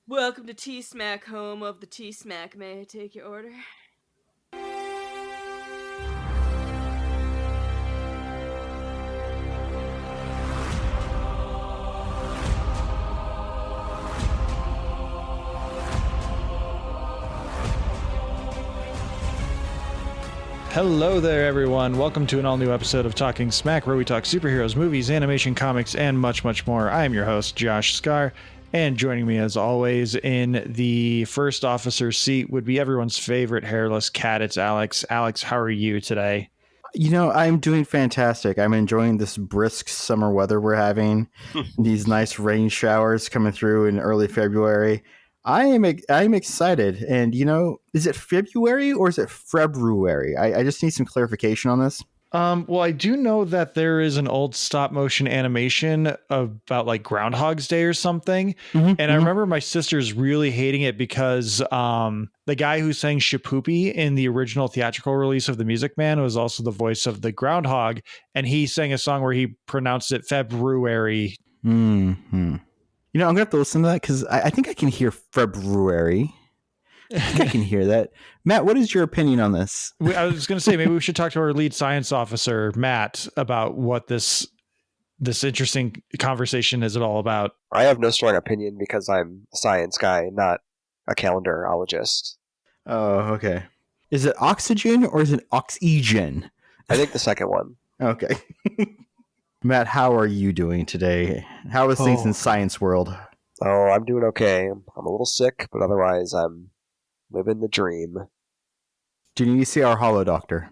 Welcome to T-Smack, home of the T-Smack. May I take your order? Hello there, everyone. Welcome to an all-new episode of Talking Smack, where we talk superheroes, movies, animation, comics, and much, much more. I am your host, Josh Scar, and joining me, as always, in the first officer's seat would be everyone's favorite hairless cat. It's Alex. Alex, how are you today? You know, I'm doing fantastic. I'm enjoying this brisk summer weather we're having. These nice rain showers coming through in early February. I'm excited. And, you know, is it February or is it February? I just need some clarification on this. Well, I do know that there is an old stop motion animation about like Groundhog's Day or something. I remember my sisters really hating it because the guy who sang Shapoopy in the original theatrical release of The Music Man was also the voice of the groundhog. And he sang a song where he pronounced it February. You know, I'm going to have to listen to that because I think I can hear February. I think I can hear that. Matt, what is your opinion on this? I was going to say, maybe we should talk to our lead science officer, Matt, about what this interesting conversation is all about. I have no strong opinion because I'm a science guy, not a calendarologist. Oh, okay. Is it oxygen or is it oxygen? I think the second one. Okay. Matt, how are you doing today? How is things in science world? Oh, I'm doing okay. I'm a little sick, but otherwise I'm living the dream. Do you need to see our holo doctor?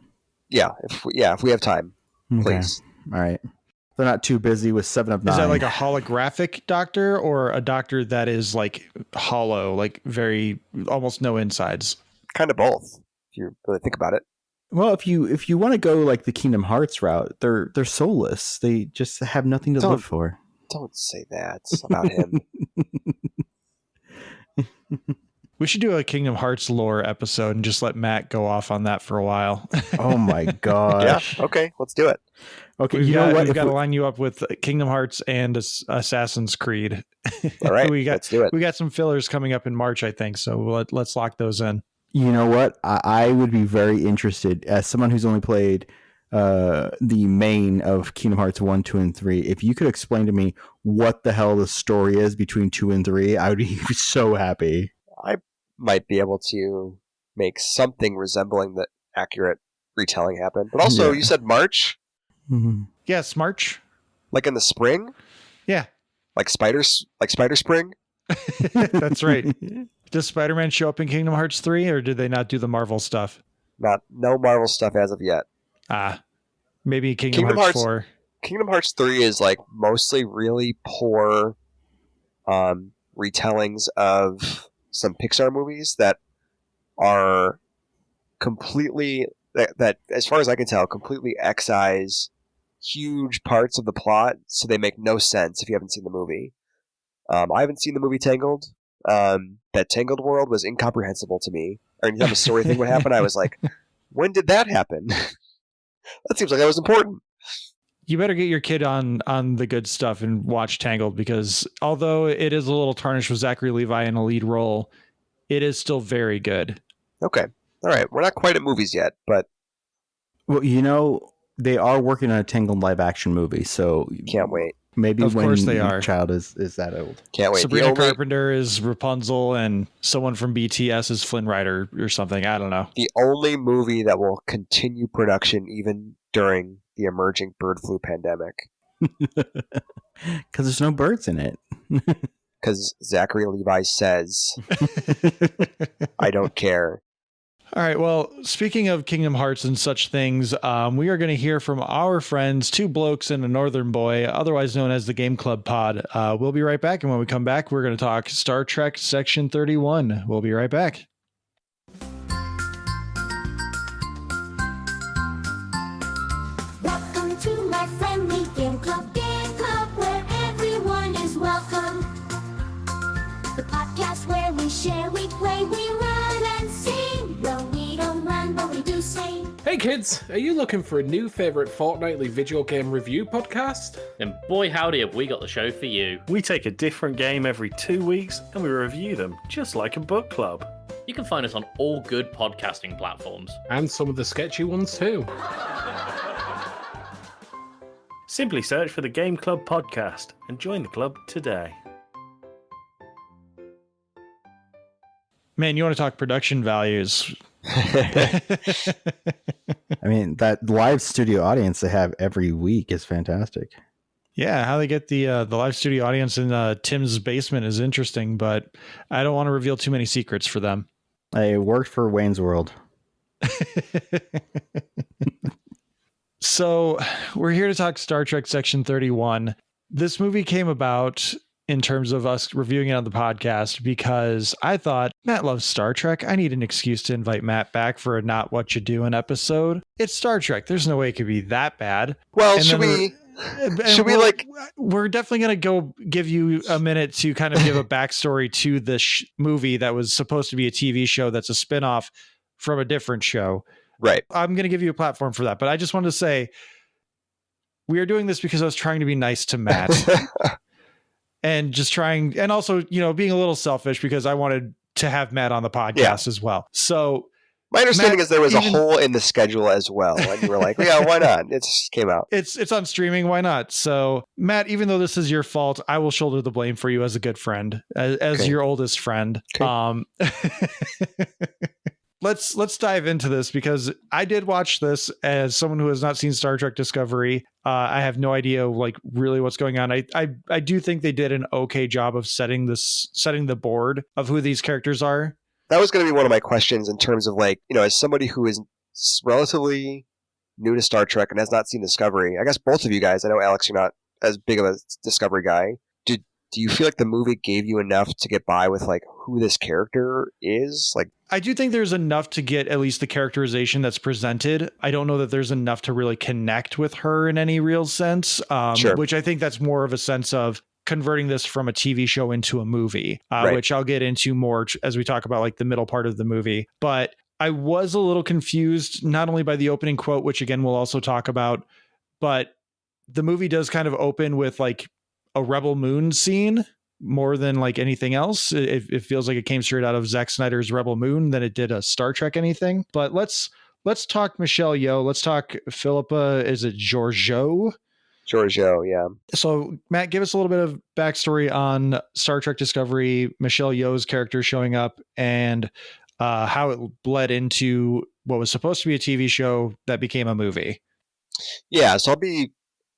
Yeah, if we have time, please. All right. They're not too busy with 7 of 9. Is that like a holographic doctor or a doctor that is like hollow, like very almost no insides? Kind of both, if you really think about it. Well, if you want to go like the Kingdom Hearts route, they're soulless. They just have nothing to live for. Don't say that about him. We should do a Kingdom Hearts lore episode and just let Matt go off on that for a while. Oh my gosh. Yeah, okay, let's do it. Okay, We've got to line you up with Kingdom Hearts and Assassin's Creed. All right, let's do it. We got some fillers coming up in March, I think, so let's lock those in. You know what? I would be very interested, as someone who's only played the main of Kingdom Hearts 1, 2, and 3. If you could explain to me what the hell the story is between 2 and 3, I would be so happy. I might be able to make something resembling the accurate retelling happen. But also, You said March? Mm-hmm. Yes, March. Like in the spring? Yeah. Like Spider Spring? That's right. Does Spider-Man show up in Kingdom Hearts 3, or did they not do the Marvel stuff? No Marvel stuff as of yet. Maybe Kingdom Hearts 4. Kingdom Hearts 3 is like mostly really poor retellings of some Pixar movies that are completely, that as far as I can tell, completely excise huge parts of the plot, so they make no sense if you haven't seen the movie. I haven't seen the movie Tangled. That Tangled world was incomprehensible to me. Or anytime a story thing would happen, I was like, when did that happen? That seems like that was important. You better get your kid on the good stuff and watch Tangled, because although it is a little tarnished with Zachary Levi in a lead role, it is still very good. Okay. All right. We're not quite at movies yet, but... Well, you know, they are working on a Tangled live action movie, so... Can't wait. Maybe of when course they your are. Child is that old. Can't wait. Sabrina Carpenter is Rapunzel, and someone from BTS is Flynn Rider or something. I don't know. The only movie that will continue production even during the emerging bird flu pandemic. Because there's no birds in it. Because Zachary Levi says, I don't care. All right. Well, speaking of Kingdom Hearts and such things, we are going to hear from our friends, Two Blokes and a Northern Boy, otherwise known as the Game Club Pod. We'll be right back. And when we come back, we're going to talk Star Trek Section 31. We'll be right back. Welcome to my friendly Game Club, where everyone is welcome. The podcast where we share, we play, we run and sing. Well, we don't run, but we do sing. Hey, kids, are you looking for a new favourite fortnightly video game review podcast? Then boy howdy have we got the show for you. We take a different game every 2 weeks and we review them just like a book club. You can find us on all good podcasting platforms. And some of the sketchy ones too. Simply search for the Game Club podcast and join the club today. Man, you want to talk production values? I mean, that live studio audience they have every week is fantastic. Yeah, how they get the live studio audience in Tim's basement is interesting, but I don't want to reveal too many secrets for them. I worked for Wayne's World. So we're here to talk Star Trek Section 31. This movie came about in terms of us reviewing it on the podcast because I thought Matt loves Star Trek. I need an excuse to invite Matt back for a Not What You Doing episode. It's Star Trek. There's no way it could be that bad. Well, And should then we like? we're definitely going to go give you a minute to kind of give a backstory to this movie that was supposed to be a TV show that's a spinoff from a different show. Right. I'm going to give you a platform for that, but I just wanted to say we are doing this because I was trying to be nice to Matt and just trying, and also, you know, being a little selfish because I wanted to have Matt on the podcast as well. So My understanding Matt, is there was even- a hole in the schedule as well, and you were like, "Yeah, why not?" It just came out. it's on streaming. Why not? So Matt, even though this is your fault, I will shoulder the blame for you as a good friend, as Okay. your oldest friend. Okay. Let's dive into this because I did watch this as someone who has not seen Star Trek Discovery. I have no idea like really what's going on. I do think they did an okay job of setting the board of who these characters are. That was going to be one of my questions in terms of like, you know, as somebody who is relatively new to Star Trek and has not seen Discovery. I guess both of you guys. I know Alex, you're not as big of a Discovery guy. Do you feel like the movie gave you enough to get by with like who this character is? Like, I do think there's enough to get at least the characterization that's presented. I don't know that there's enough to really connect with her in any real sense, Sure. which I think that's more of a sense of converting this from a TV show into a movie, Right. which I'll get into more as we talk about like the middle part of the movie. But I was a little confused, not only by the opening quote, which again, we'll also talk about, but the movie does kind of open with like a Rebel Moon scene more than like anything else. It feels like it came straight out of Zack Snyder's Rebel Moon than it did a Star Trek anything. But let's talk Michelle Yeoh. Let's talk Philippa. Is it Georgiou? Georgiou, yeah. So Matt, give us a little bit of backstory on Star Trek Discovery, Michelle Yeoh's character showing up, and how it bled into what was supposed to be a TV show that became a movie. Yeah, so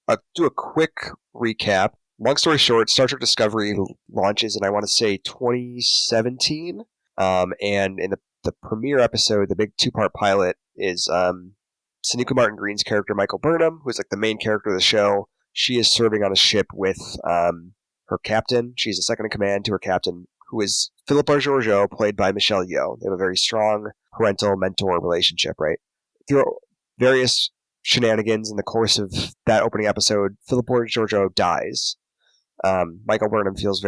I'll do a quick recap. Long story short, Star Trek Discovery launches in, I want to say, 2017. And in the premiere episode, the big two-part pilot is Sonequa Martin Green's character, Michael Burnham, who's like the main character of the show. She is serving on a ship with her captain. She's a second in command to her captain, who is Philippa Georgiou, played by Michelle Yeoh. They have a very strong parental-mentor relationship, right? Through various shenanigans in the course of that opening episode, Philippa Georgiou dies. Michael Burnham feels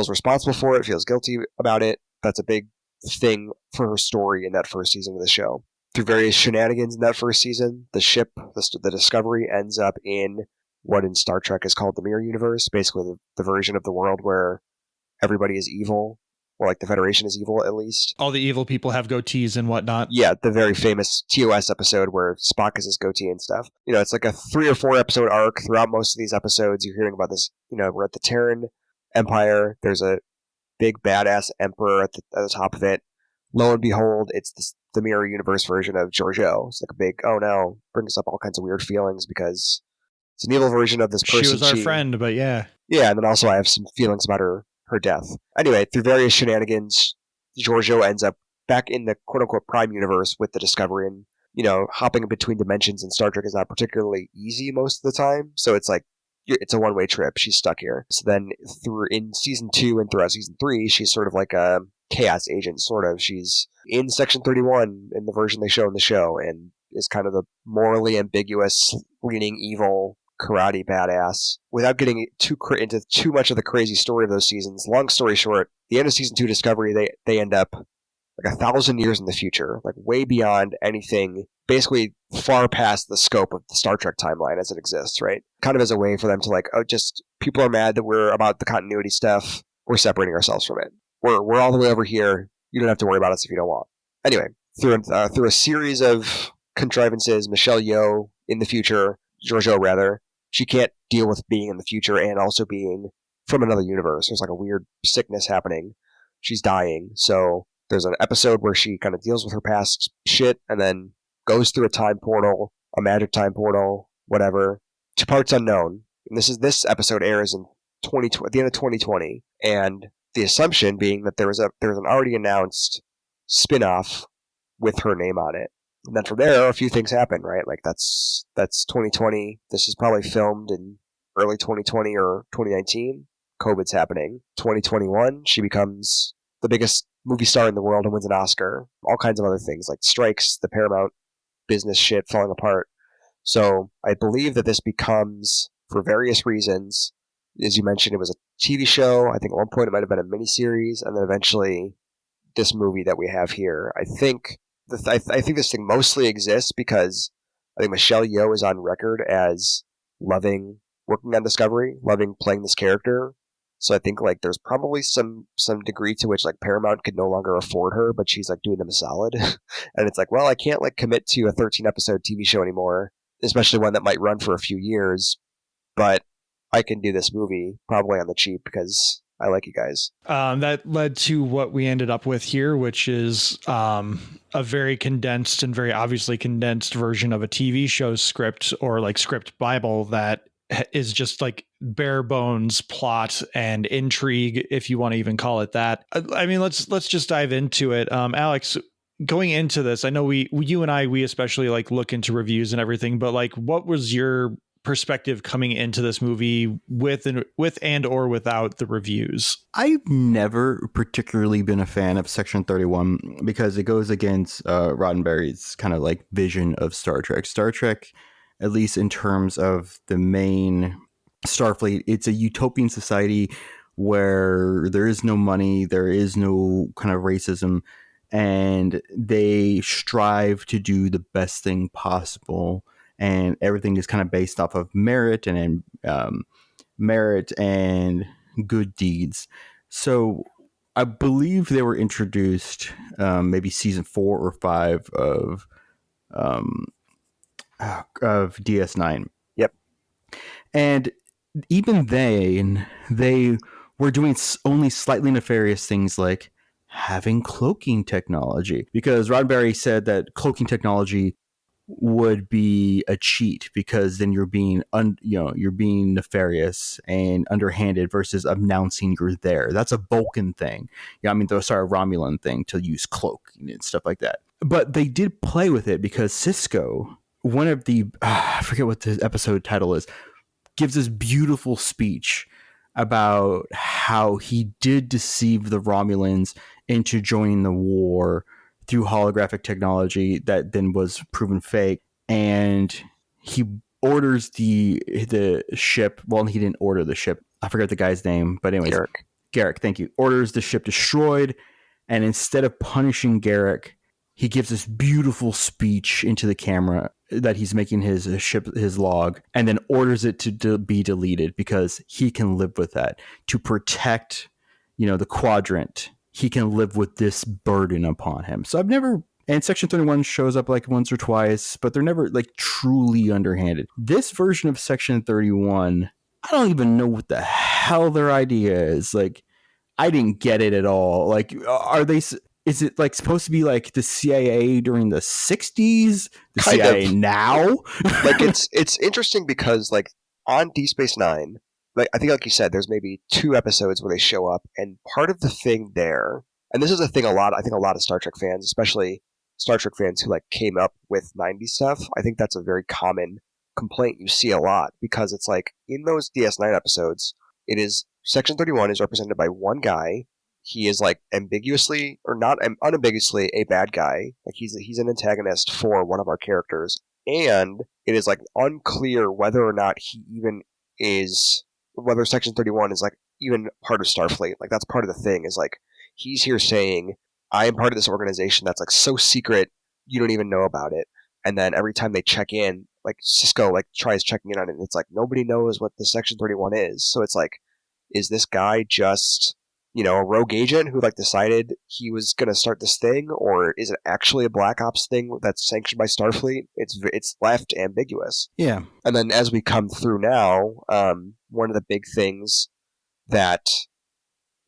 responsible for it, feels guilty about it. That's a big thing for her story in that first season of the show. Through various shenanigans in that first season, the ship, the Discovery, ends up in what in Star Trek is called the Mirror Universe, basically the version of the world where everybody is evil, or like the Federation is evil at least. All the evil people have goatees and whatnot. Yeah, the very famous TOS episode where Spock has his goatee and stuff. You know, it's like a 3 or 4 episode arc. Throughout most of these episodes, you're hearing about this. You know, we're at the Terran Empire. There's a big badass emperor at the top of it. Lo and behold, it's the Mirror Universe version of Georgiou. It's like a big, oh no, brings up all kinds of weird feelings because it's an evil version of this person. She was our friend, but yeah. Yeah, and then also I have some feelings about her death. Anyway, through various shenanigans, Georgiou ends up back in the quote-unquote Prime Universe with the Discovery, and, you know, hopping between dimensions in Star Trek is not particularly easy most of the time, so it's like, it's a one-way trip. She's stuck here. So then, in Season 2 and throughout Season 3, she's sort of like a chaos agent, sort of. She's in Section 31 in the version they show in the show, and is kind of the morally ambiguous, leaning evil karate badass. Without getting into too much of the crazy story of those seasons, long story short, the end of Season 2 Discovery, they end up like 1,000 years in the future, like way beyond anything, basically far past the scope of the Star Trek timeline as it exists, right? Kind of as a way for them to like, oh, just people are mad that we're about the continuity stuff. We're separating ourselves from it. We're all the way over here. You don't have to worry about us if you don't want. Anyway, through a series of contrivances, Michelle Yeoh in the future, Georgiou rather, she can't deal with being in the future and also being from another universe. There's like a weird sickness happening. She's dying, so there's an episode where she kind of deals with her past shit and then goes through a time portal, a magic time portal, whatever, to parts unknown. And this episode airs in 2020, at the end of 2020, and the assumption being that there was an already announced spin-off with her name on it. And then from there, a few things happen, right? Like that's 2020. This is probably filmed in early 2020 or 2019. COVID's happening. 2021, she becomes the biggest movie star in the world and wins an Oscar. All kinds of other things like strikes, the Paramount business shit falling apart. So I believe that this becomes, for various reasons, as you mentioned, it was a TV show. I think at one point it might have been a miniseries, and then eventually this movie that we have here. I think this thing mostly exists because I think Michelle Yeoh is on record as loving working on Discovery, loving playing this character. So I think like there's probably some degree to which like Paramount could no longer afford her, but she's like doing them a solid. And it's like, well, I can't like commit to a 13 episode TV show anymore, especially one that might run for a few years, but I can do this movie probably on the cheap because I like you guys. That led to what we ended up with here, which is a very condensed and very obviously condensed version of a TV show script, or like script Bible, that is just like bare bones plot and intrigue, if you want to even call it that. I mean, let's just dive into it. Alex, going into this, I know you and I especially like look into reviews and everything, but like, what was your perspective coming into this movie with and or without the reviews? I've never particularly been a fan of Section 31 because it goes against Roddenberry's kind of like vision of Star Trek. Star Trek, at least in terms of the main Starfleet, it's a utopian society where there is no money, there is no kind of racism, and they strive to do the best thing possible. And everything is kind of based off of merit and good deeds. So I believe they were introduced maybe season 4 or 5 of DS9. Yep. And even then, they were doing only slightly nefarious things like having cloaking technology, because Roddenberry said that cloaking technology would be a cheat because then you're being nefarious and underhanded versus announcing you're there. That's a Vulcan thing. Yeah, I mean, a Romulan thing to use cloak and stuff like that. But they did play with it because Sisko, one of the I forget what the episode title is, gives this beautiful speech about how he did deceive the Romulans into joining the war through holographic technology that then was proven fake. And he orders the ship. Well, he didn't order the ship. I forgot the guy's name, but anyways, Garrett, thank you. Orders the ship destroyed. And instead of punishing Garrett, he gives this beautiful speech into the camera that he's making his log, and then orders it to be deleted because he can live with that to protect, the quadrant. He can live with this burden upon him. So and Section 31 shows up like once or twice, but they're never like truly underhanded. This version of Section 31, I don't even know what the hell their idea is. Like, I didn't get it at all. Like, is it like supposed to be like the CIA during the 60s? The kind CIA of. Now? Like, it's interesting because like on Deep Space Nine, like I think like you said, there's maybe 2 episodes where they show up, and part of the thing there, and this is a thing I think a lot of Star Trek fans, especially Star Trek fans who like came up with 90s stuff, I think that's a very common complaint you see a lot, because it's like in those DS9 episodes, it is Section 31 is represented by one guy. He is like ambiguously or not unambiguously a bad guy. Like he's an antagonist for one of our characters, and it is like unclear whether or not he even is, whether Section 31 is like even part of Starfleet. Like that's part of the thing, is like he's here saying, I am part of this organization that's like so secret you don't even know about it. And then every time they check in, like Cisco like tries checking in on it, and it's like nobody knows what the Section 31 is. So it's like, is this guy just, a rogue agent who like decided he was gonna start this thing, or is it actually a Black Ops thing that's sanctioned by Starfleet? It's left ambiguous. Yeah. And then as we come through now, one of the big things that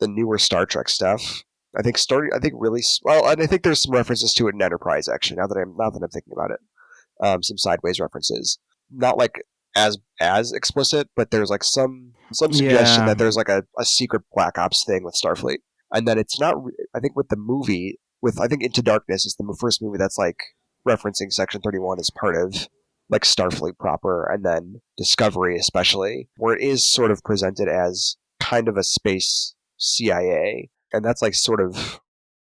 the newer Star Trek stuff, I think and I think there's some references to it in Enterprise actually. Now that I'm thinking about it, some sideways references, not like as explicit, but there's like some suggestion that there's like a secret Black Ops thing with Starfleet, and then it's not. I think with the movie, I think Into Darkness is the first movie that's like referencing Section 31 as part of like Starfleet proper, and then Discovery especially, where it is sort of presented as kind of a space CIA, and that's like sort of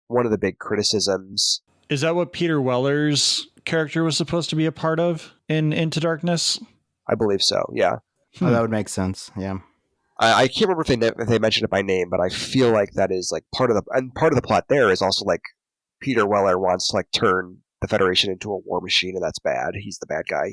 one of the big criticisms. Is that what Peter Weller's character was supposed to be a part of in Into Darkness? I believe so, yeah. Oh, that would make sense, yeah. I can't remember if they mentioned it by name, but I feel like that is like part of the plot there is also like Peter Weller wants to like turn the Federation into a war machine, and that's bad. He's the bad guy,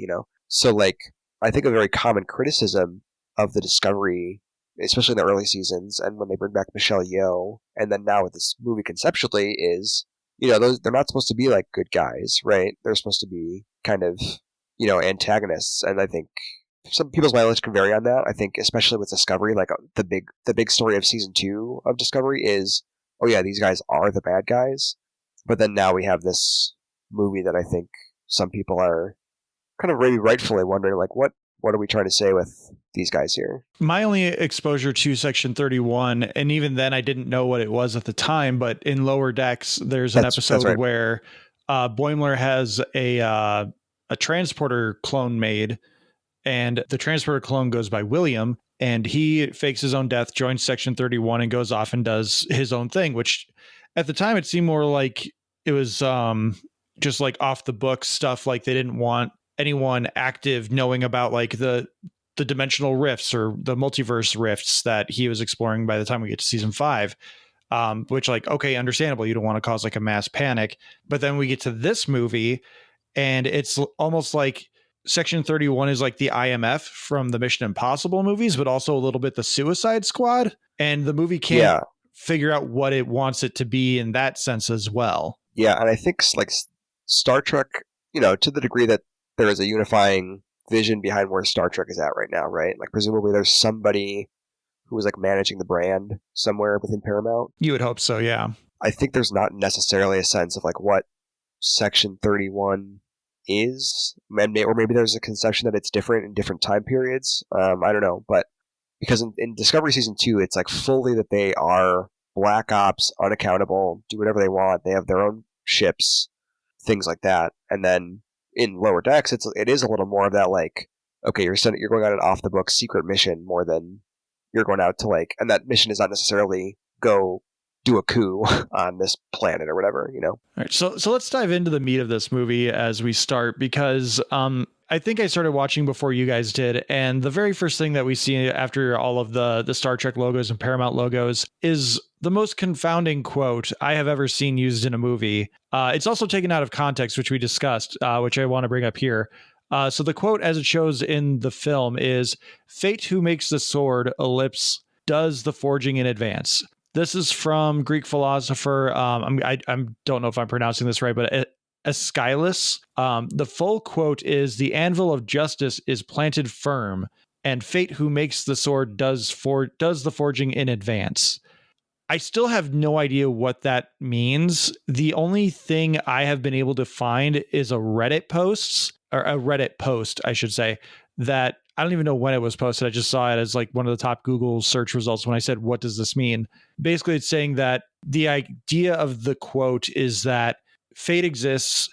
So like, I think a very common criticism of the Discovery, especially in the early seasons, and when they bring back Michelle Yeoh, and then now with this movie conceptually, is they're not supposed to be like good guys, right? They're supposed to be kind of antagonists, and I think some people's mileage can vary on that. I think especially with Discovery, like the big story of season 2 of Discovery is, oh yeah, these guys are the bad guys, but then now we have this movie that I think some people are kind of maybe rightfully wondering, like, what are we trying to say with these guys here? My only exposure to Section 31, and even then I didn't know what it was at the time, but in Lower Decks, there's an episode right. where Boimler has a transporter clone made, and the transporter clone goes by William, and he fakes his own death, joins Section 31, and goes off and does his own thing, which at the time it seemed more like it was just like off the books stuff. Like they didn't want anyone active knowing about like the dimensional rifts or the multiverse rifts that he was exploring by the time we get to season 5. Which, like, okay, understandable. You don't want to cause like a mass panic. But then we get to this movie, and it's almost like Section 31 is like the IMF from the Mission Impossible movies, but also a little bit the Suicide Squad. And the movie can't figure out what it wants it to be in that sense as well. Yeah, and I think like Star Trek, to the degree that there is a unifying vision behind where Star Trek is at right now, right? Like presumably there's somebody who is like managing the brand somewhere within Paramount. You would hope so, yeah. I think there's not necessarily a sense of like what Section 31 is, or maybe there's a conception that it's different in different time periods. I don't know, but because in Discovery Season 2, it's like fully that they are Black Ops, unaccountable, do whatever they want. They have their own ships, things like that. And then in Lower Decks, it is a little more of that, like, okay, you're going on an off the book secret mission more than you're going out to like, and that mission is not necessarily go do a coup on this planet or whatever, All right, so let's dive into the meat of this movie as we start, because I think I started watching before you guys did, and the very first thing that we see after all of the Star Trek logos and Paramount logos is the most confounding quote I have ever seen used in a movie. It's also taken out of context, which we discussed, which I want to bring up here. So the quote as it shows in the film is, "Fate who makes the sword, ellipse, does the forging in advance." This is from Greek philosopher, I don't know if I'm pronouncing this right, but Aeschylus. The full quote is, "The anvil of justice is planted firm, and fate who makes the sword does the forging in advance." I still have no idea what that means. The only thing I have been able to find is a Reddit post, I should say, that I don't even know when it was posted. I just saw it as like one of the top Google search results when I said, "What does this mean?" Basically, it's saying that the idea of the quote is that fate exists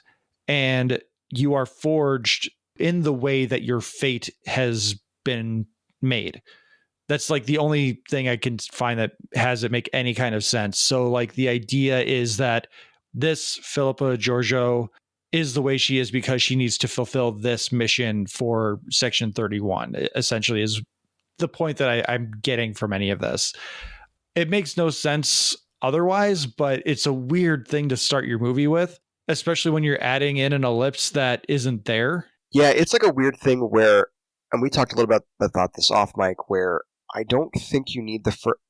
and you are forged in the way that your fate has been made. That's like the only thing I can find that has it make any kind of sense. So like the idea is that this Philippa Georgiou is the way she is because she needs to fulfill this mission for Section 31, essentially, is the point that I'm getting from any of this. It makes no sense otherwise, but it's a weird thing to start your movie with, especially when you're adding in an ellipse that isn't there. Yeah, it's like a weird thing where, and we talked a little about this off mic, where I don't think you need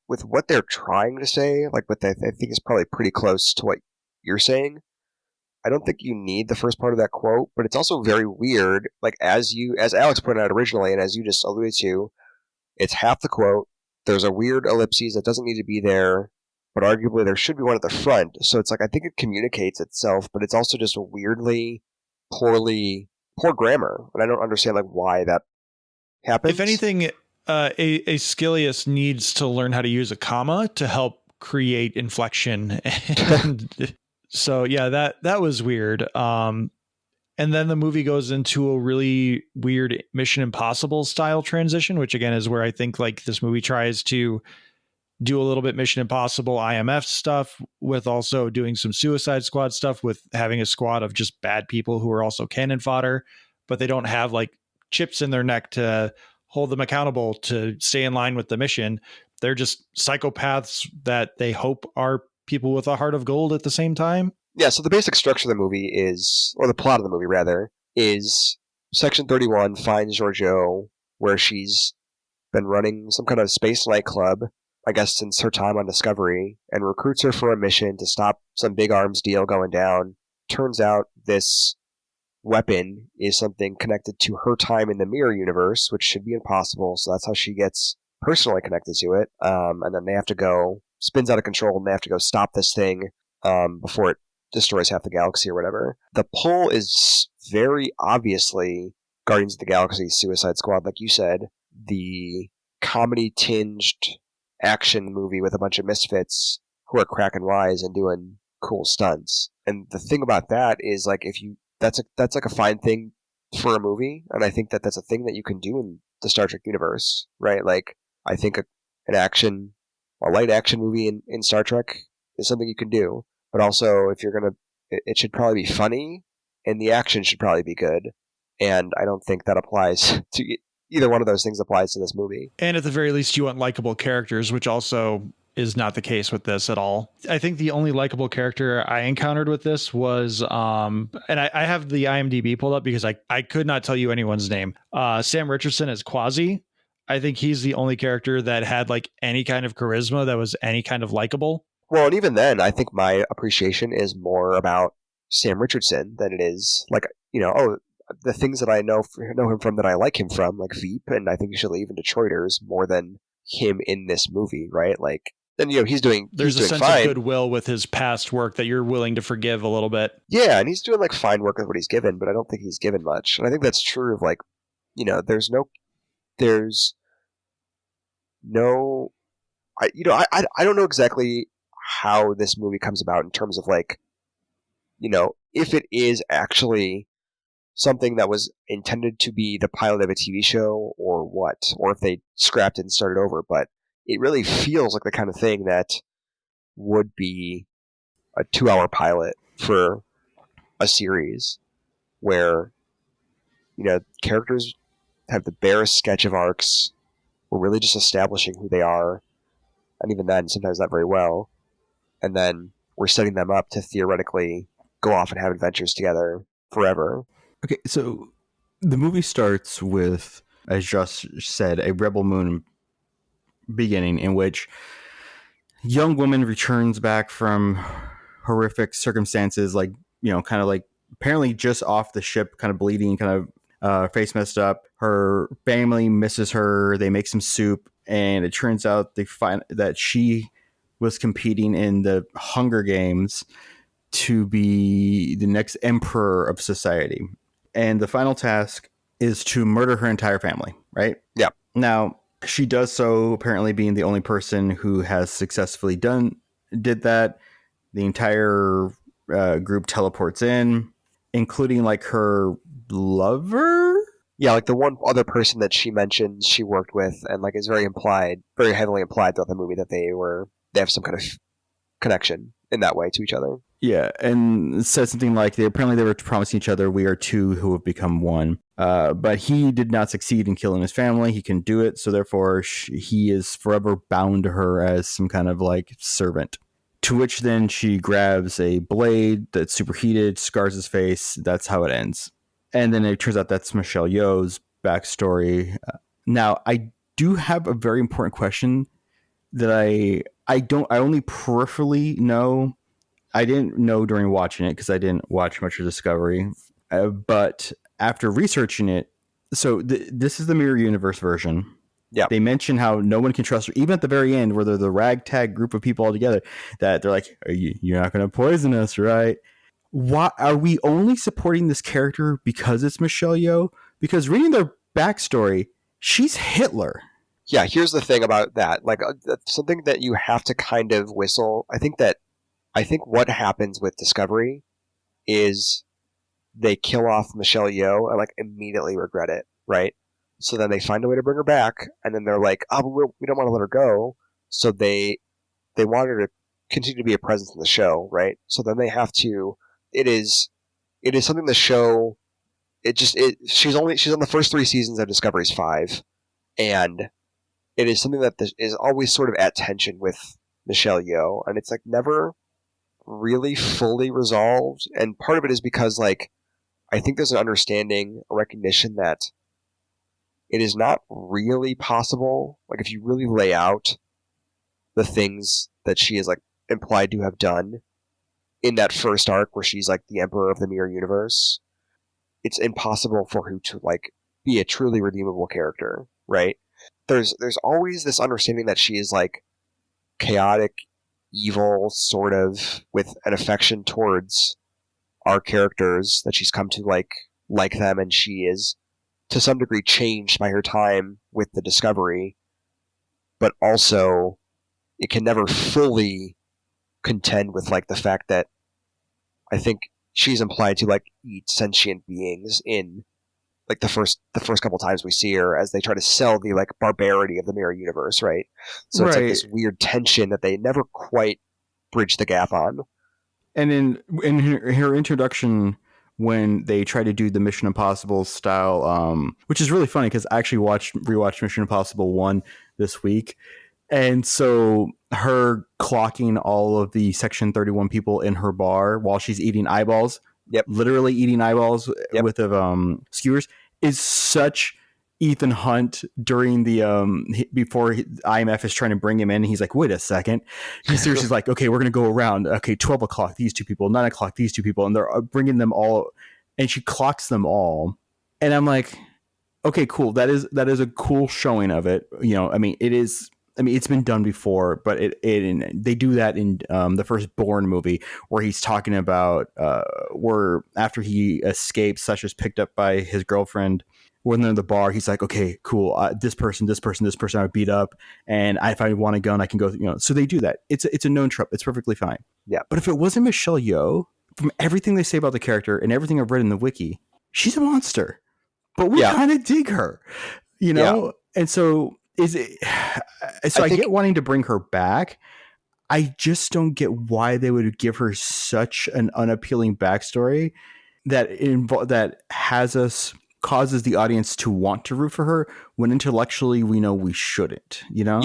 with what they're trying to say, like what I think is probably pretty close to what you're saying. I don't think you need the first part of that quote, but it's also very weird. Like as Alex pointed out originally, and as you just alluded to, it's half the quote. There's a weird ellipses that doesn't need to be there, but arguably there should be one at the front. So it's like I think it communicates itself, but it's also just weirdly poor grammar, and I don't understand like why that happens. If anything, Aeschylus needs to learn how to use a comma to help create inflection. And so yeah, that was weird. And then the movie goes into a really weird Mission Impossible style transition, which again is where I think like this movie tries to do a little bit Mission Impossible IMF stuff with also doing some Suicide Squad stuff with having a squad of just bad people who are also cannon fodder, but they don't have like chips in their neck to hold them accountable to stay in line with the mission. They're just psychopaths that they hope are people with a heart of gold at the same time. Yeah, so the basic structure of the movie is, or the plot of the movie rather, is Section 31 finds Georgiou where she's been running some kind of space nightclub, I guess since her time on Discovery, and recruits her for a mission to stop some big arms deal going down. Turns out this weapon is something connected to her time in the mirror universe, which should be impossible, so that's how she gets personally connected to it. And then they have to go, spins out of control, and they have to go stop this thing before it destroys half the galaxy or whatever. The pull is very obviously Guardians of the Galaxy, Suicide Squad, like you said, the comedy-tinged action movie with a bunch of misfits who are cracking wise and doing cool stunts. And the thing about that is, like, that's like a fine thing for a movie, and I think that's a thing that you can do in the Star Trek universe, right? Like, I think a light action movie in Star Trek is something you can do. But also, if you're it should probably be funny, and the action should probably be good. And I don't think that applies to either one of those things applies to this movie. And at the very least, you want likable characters, which also is not the case with this at all. I think the only likable character I encountered with this was, and I have the IMDb pulled up because I could not tell you anyone's name. Sam Richardson as Quasi. I think he's the only character that had like any kind of charisma that was any kind of likable. Well, and even then, I think my appreciation is more about Sam Richardson than it is like, the things that I know him from that I like him from, like Veep, and I think you should leave in Detroiters more than him in this movie, right? Like, then he's doing. There's he's a doing sense fine. of goodwill with his past work that you're willing to forgive a little bit. Yeah, and he's doing like fine work with what he's given, but I don't think he's given much. And I think that's true of like, there's no, I don't know exactly how this movie comes about in terms of like, if it is actually something that was intended to be the pilot of a TV show or what, or if they scrapped it and started over, but it really feels like the kind of thing that would be a 2-hour pilot for a series where, characters have the barest sketch of arcs. We're really just establishing who they are, and even then, sometimes not very well. And then we're setting them up to theoretically go off and have adventures together forever. Okay, so the movie starts with, as Josh said, a Rebel Moon beginning in which a young woman returns back from horrific circumstances, like, kind of like apparently just off the ship, kind of bleeding, kind of face messed up. Her family misses her. They make some soup, and it turns out they find that she was competing in the Hunger Games to be the next emperor of society. And the final task is to murder her entire family, right? Yeah. Now, she does so apparently being the only person who has successfully did that. The entire group teleports in, including like her lover. Yeah, like the one other person that she mentions she worked with, and like is very heavily implied throughout the movie that they have some kind of connection in that way to each other. Yeah, and said something like they were promising each other, we are two who have become one. But he did not succeed in killing his family. He can do it, so therefore he is forever bound to her as some kind of like servant To which then she grabs a blade that's superheated, scars his face. That's how it ends. And then it turns out that's Michelle Yeoh's backstory. Now, I do have a very important question that I only peripherally know. I didn't know during watching it because I didn't watch much of Discovery. But after researching it, so this is the Mirror Universe version. Yeah. They mention how no one can trust her, even at the very end where they're the ragtag group of people all together, that they're like, you're not going to poison us, right? Why are we only supporting this character because it's Michelle Yeoh? Because reading their backstory, she's Hitler. Yeah, here's the thing about that. Like, something that you have to kind of whistle. I think what happens with Discovery is they kill off Michelle Yeoh and like immediately regret it, right? So then they find a way to bring her back, and then they're like, "Oh, but we don't want to let her go." So they want her to continue to be a presence in the show, right? So then they have to. It is something the show. She's on the first 3 seasons of Discovery's 5, and it is something that is always sort of at tension with Michelle Yeoh, and it's like never really fully resolved. And part of it is because like I think there's an understanding, a recognition that it is not really possible. Like if you really lay out the things that she is like implied to have done in that first arc where she's like the Emperor of the Mirror Universe, it's impossible for her to like be a truly redeemable character, right? There's always this understanding that she is like chaotic, evil, sort of, with an affection towards our characters, that she's come to like them, and she is to some degree changed by her time with the Discovery, but also it can never fully contend with like the fact that I think she's implied to like eat sentient beings in like the first couple times we see her, as they try to sell the like barbarity of the Mirror Universe, right? So it's like this weird tension that they never quite bridge the gap on. And in her introduction, when they try to do the Mission Impossible style, which is really funny because I actually rewatched Mission Impossible 1 this week. And so her clocking all of the Section 31 people in her bar while she's eating eyeballs, literally eating eyeballs with skewers, is such Ethan Hunt during the before IMF is trying to bring him in. He's like, wait a second. He's seriously like, okay, we're going to go around. Okay, 12 o'clock, these 2 people, 9 o'clock, these 2 people. And they're bringing them all. And she clocks them all. And I'm like, okay, cool. That is a cool showing of it. You know, I mean, it's been done before, but they do that in the first Bourne movie, where he's talking about where after he escapes, Sasha's picked up by his girlfriend. When they're in the bar, he's like, okay, cool. This person I beat up, and if I want a gun, I can go. You know, so they do that. It's a known trope. It's perfectly fine. Yeah. But if it wasn't Michelle Yeoh, from everything they say about the character and everything I've read in the wiki, she's a monster. But we kind of dig her, you know. Yeah. And so is it? So I get wanting to bring her back. I just don't get why they would give her such an unappealing backstory that causes the audience to want to root for her when intellectually we know we shouldn't, you know?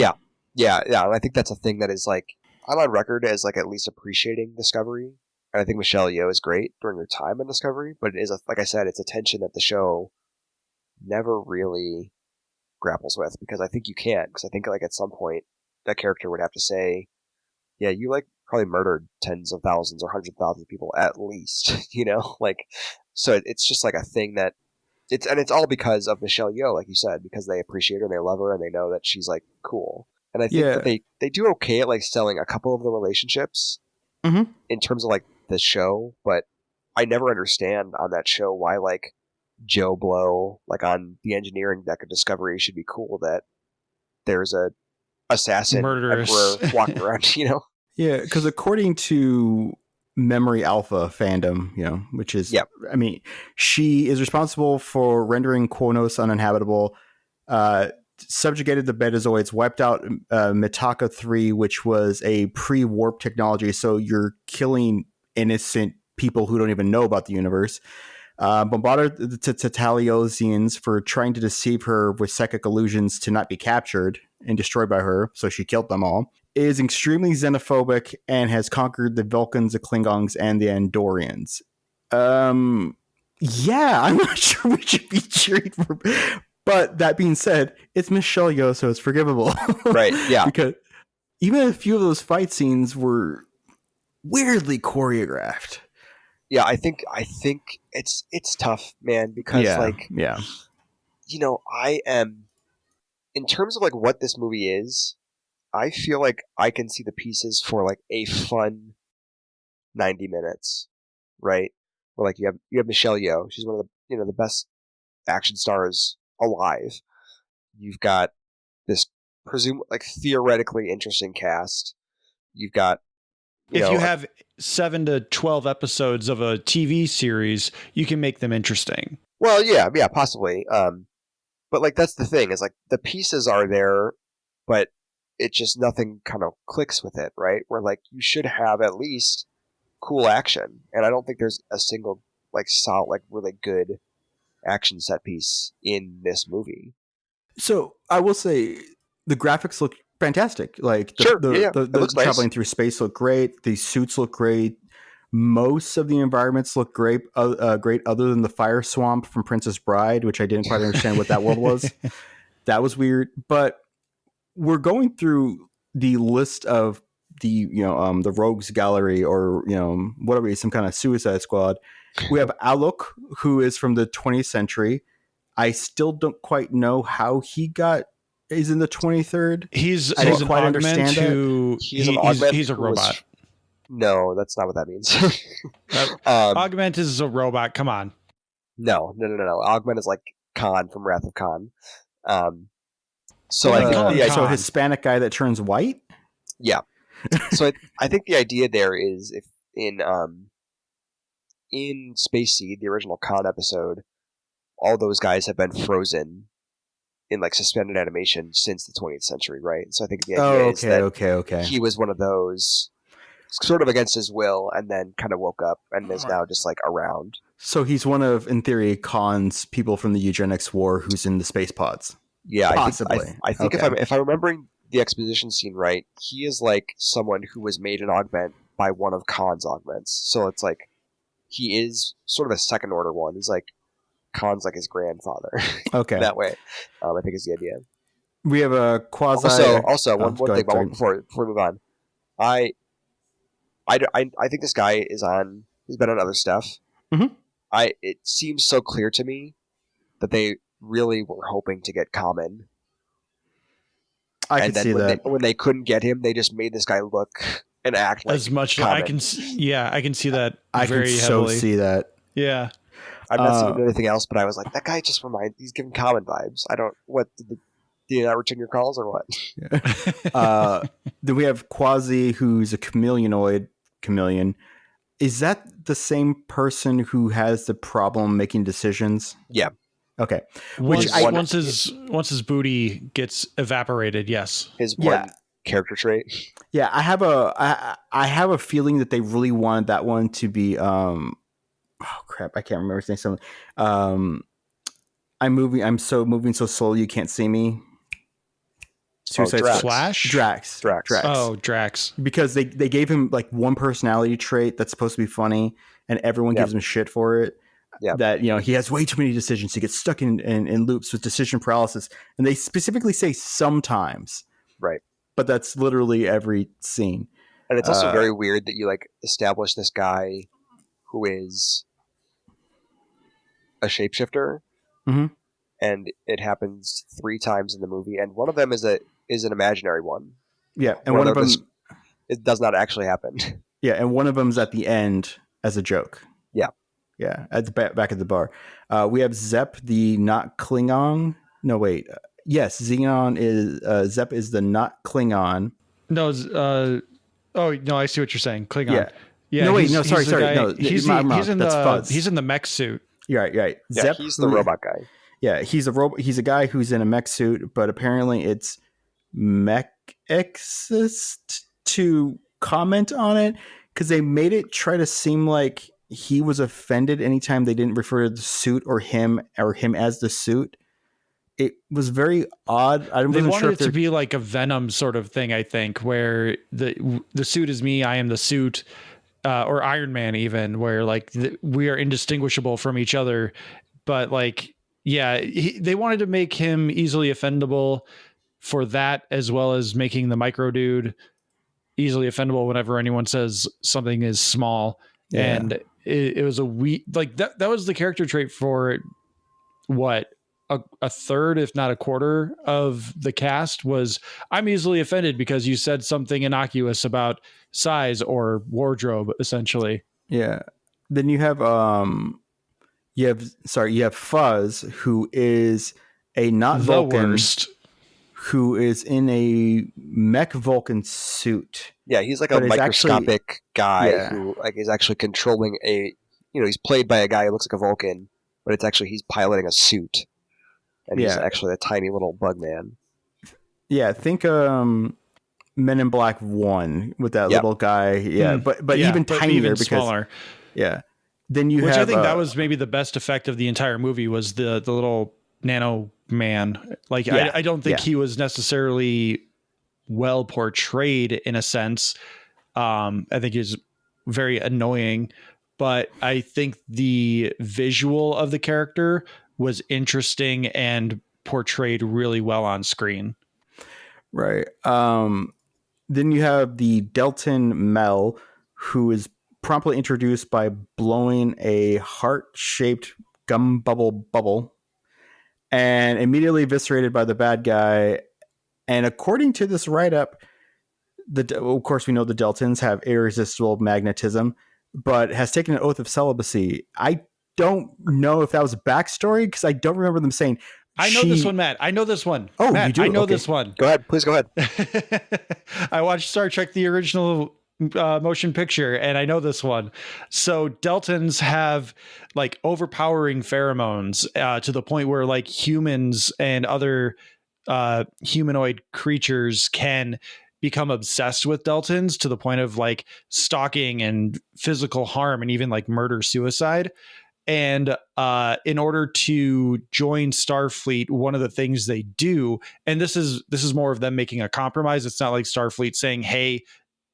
Yeah. And I think that's a thing that is like, I'm on record as like at least appreciating Discovery. And I think Michelle Yeoh is great during her time in Discovery, but it is, like I said, it's a tension that the show never really grapples with, because I think you can't, because I think like at some point that character would have to say, yeah, you like probably murdered tens of thousands or hundreds of thousands of people at least, you know? Like, so it's just like a thing that it's all because of Michelle Yeoh, like you said, because they appreciate her and they love her and they know that she's like cool. And I think that they do okay at like selling a couple of the relationships in terms of like the show, but I never understand on that show why like Joe Blow, like on the engineering deck of Discovery, should be cool that there's a assassin emperor walking around, you know? Yeah, because according to Memory Alpha fandom, you know, which is, I mean, she is responsible for rendering Kronos uninhabitable, subjugated the Betazoids, wiped out Mitaka 3, which was a pre-warp technology, so you're killing innocent people who don't even know about the universe. Bombarded the Taliosians for trying to deceive her with psychic illusions to not be captured and destroyed by her, so she killed them all. is extremely xenophobic and has conquered the Vulcans, the Klingons, and the Andorians. Yeah, I'm not sure we should be cheering for. But that being said, it's Michelle Yeoh, so it's forgivable. Right, yeah. Because even a few of those fight scenes were weirdly choreographed. Yeah, I think it's tough, man, because I am, in terms of like what this movie is, I feel like I can see the pieces for like a fun 90 minutes, right? Where like you have Michelle Yeoh, she's one of the the best action stars alive. You've got this theoretically interesting cast. You've got if you have 7 to 12 episodes of a TV series, you can make them interesting. Well, yeah, possibly. But like that's the thing, is like the pieces are there, but it just nothing kind of clicks with it, right? Where like you should have at least cool action, and I don't think there's a single like solid, like really good action set piece in this movie. So I will say the graphics look fantastic. Like the traveling through space look great. The suits look great. Most of the environments look great. Great, other than the fire swamp from Princess Bride, which I didn't quite understand what that world was. That was weird. But we're going through the list of the the rogues gallery, or whatever, some kind of Suicide Squad. We have Alok, who is from the 20th century. I still don't quite know how he is in the 23rd. He's an augment who he's a robot. No, that's not what that means. Augment is a robot. Come on. No. Augment is like Khan from Wrath of Khan. So so Hispanic guy that turns white. Yeah. So I think the idea there is, if in Space Seed, the original Khan episode, all those guys have been frozen in like suspended animation since the 20th century, right? So I think the idea is that he was one of those, sort of against his will, and then kind of woke up and is now just like around. So he's one of, in theory, Khan's people from the eugenics war who's in the space pods. Yeah, possibly. I think if I'm remembering the exposition scene right, he is like someone who was made an augment by one of Khan's augments. So it's like he is sort of a second order one. He's like Khan's like his grandfather. Okay, that way. I think is the idea. We have a quasi. Also, one thing before we move on, I think this guy he's been on other stuff. Mm-hmm. It seems so clear to me that they really were hoping to get Common. I can see that. When they couldn't get him, they just made this guy look and act like as much Common. I can see that. I very can heavily. so see that. Yeah. I've not seen anything else, but I was like, that guy just he's giving Common vibes. Do you not return your calls or what? Then we have Quasi, who's a chameleon. Is that the same person who has the problem making decisions? Yeah. Okay. Once his booty gets evaporated, yes. His one character trait. Yeah, I have a feeling that they really wanted that one to be oh crap, I can't remember saying something. I'm moving so slowly you can't see me. Drax. Oh, Drax. Because they gave him like one personality trait that's supposed to be funny, and everyone gives him shit for it. Yeah. That he has way too many decisions. He gets stuck in loops with decision paralysis, and they specifically say sometimes. Right. But that's literally every scene. And it's also very weird that you like establish this guy who is a shapeshifter, mm-hmm. and it happens 3 times in the movie, and one of them is an imaginary one. Yeah, and one of them it does not actually happen. Yeah, and one of them's at the end as a joke. Yeah, at the back at the bar. We have Zep, the not Klingon. No, wait. Yes, Xenon is Zep is the not Klingon. No, oh no, I see what you're saying. Klingon. Yeah. No, wait. No, sorry. No, he's in the mech suit. You're right. Yeah, Zep, he's the robot guy. Yeah, he's a robot. He's a guy who's in a mech suit, but apparently it's mech-exist to comment on it, because they made it try to seem like he was offended anytime they didn't refer to the suit or him as the suit. it was very odd. I They wasn't wanted sure it if to be like a Venom sort of thing, I think, where the suit is me, I am the suit, or Iron Man even, where like we are indistinguishable from each other. But like, yeah, they wanted to make him easily offendable for that, as well as making the micro dude easily offendable whenever anyone says something is small. Yeah. And it was like that was the character trait for what a third, if not a quarter of the cast was, I'm easily offended because you said something innocuous about size or wardrobe, essentially. Yeah. Then you have Fuzz, who is a not The Vulcan, worst. who is in a mech Vulcan suit. Yeah, he's like a But is microscopic guy yeah. who like is actually controlling he's played by a guy who looks like a Vulcan, but it's actually he's piloting a suit. And he's actually a tiny little bug man. Yeah, think Men in Black 1 with that little guy. Yeah, but even tinier even because smaller. Yeah. Then you Which have, I think that was maybe the best effect of the entire movie was the little nano man. Like I don't think he was necessarily well portrayed in a sense. I think he's very annoying, but I think the visual of the character was interesting and portrayed really well on screen. Right. Then you have the Deltan Mel, who is promptly introduced by blowing a heart-shaped gum bubble and immediately eviscerated by the bad guy. And according to this write-up, of course, we know the Deltans have irresistible magnetism, but has taken an oath of celibacy. I don't know if that was a backstory because I don't remember them saying. I know this one, Matt. I know this one. Oh, Matt, you do? I know Okay. this one. Go ahead. Please go ahead. I watched Star Trek, the original motion picture, and I know this one. So Deltans have like overpowering pheromones to the point where like humans and other humanoid creatures can become obsessed with Deltans to the point of like stalking and physical harm and even like murder suicide. And in order to join Starfleet, one of the things they do, and this is more of them making a compromise. It's not like Starfleet saying, hey,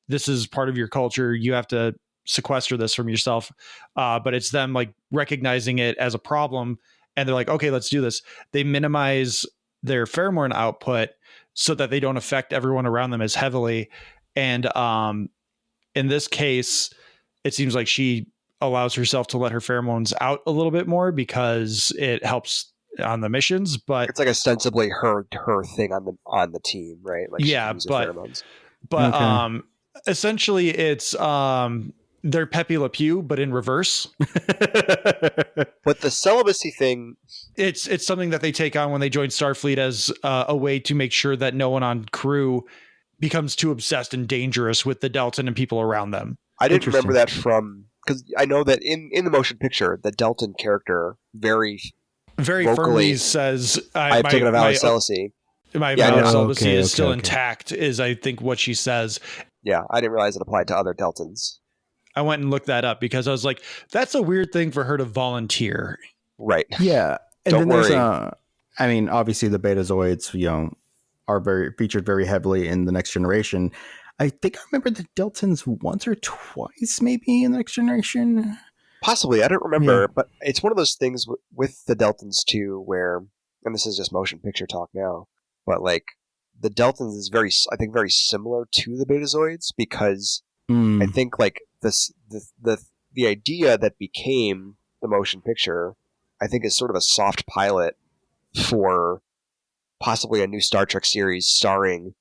this is part of your culture, you have to sequester this from yourself. But it's them like recognizing it as a problem. And they're like, okay, let's do this. They minimize their pheromone output so that they don't affect everyone around them as heavily. And in this case, it seems like she allows herself to let her pheromones out a little bit more because it helps on the missions. But it's like ostensibly her thing on the team, right? Like yeah, but okay. Essentially it's they're Pepe Le Pew, but in reverse. But the celibacy thing, it's something that they take on when they join Starfleet as a way to make sure that no one on crew becomes too obsessed and dangerous with the Deltan and people around them. I didn't remember that because I know that in the motion picture, the Deltan character very vocally firmly says, I've taken a vow of celibacy. My vow of celibacy is still okay. intact, is I think what she says. Yeah, I didn't realize it applied to other Deltans. I went and looked that up because I was like, that's a weird thing for her to volunteer. Right. Yeah. And Don't then worry. there's obviously the Betazoids, are featured very heavily in the Next Generation. I think I remember the Deltans once or twice, maybe in the Next Generation. Possibly, I don't remember, but it's one of those things with the Deltans too, where, and this is just motion picture talk now, but like the Deltans is very similar to the Betazoids because I think like the idea that became the motion picture, I think is sort of a soft pilot for possibly a new Star Trek series starring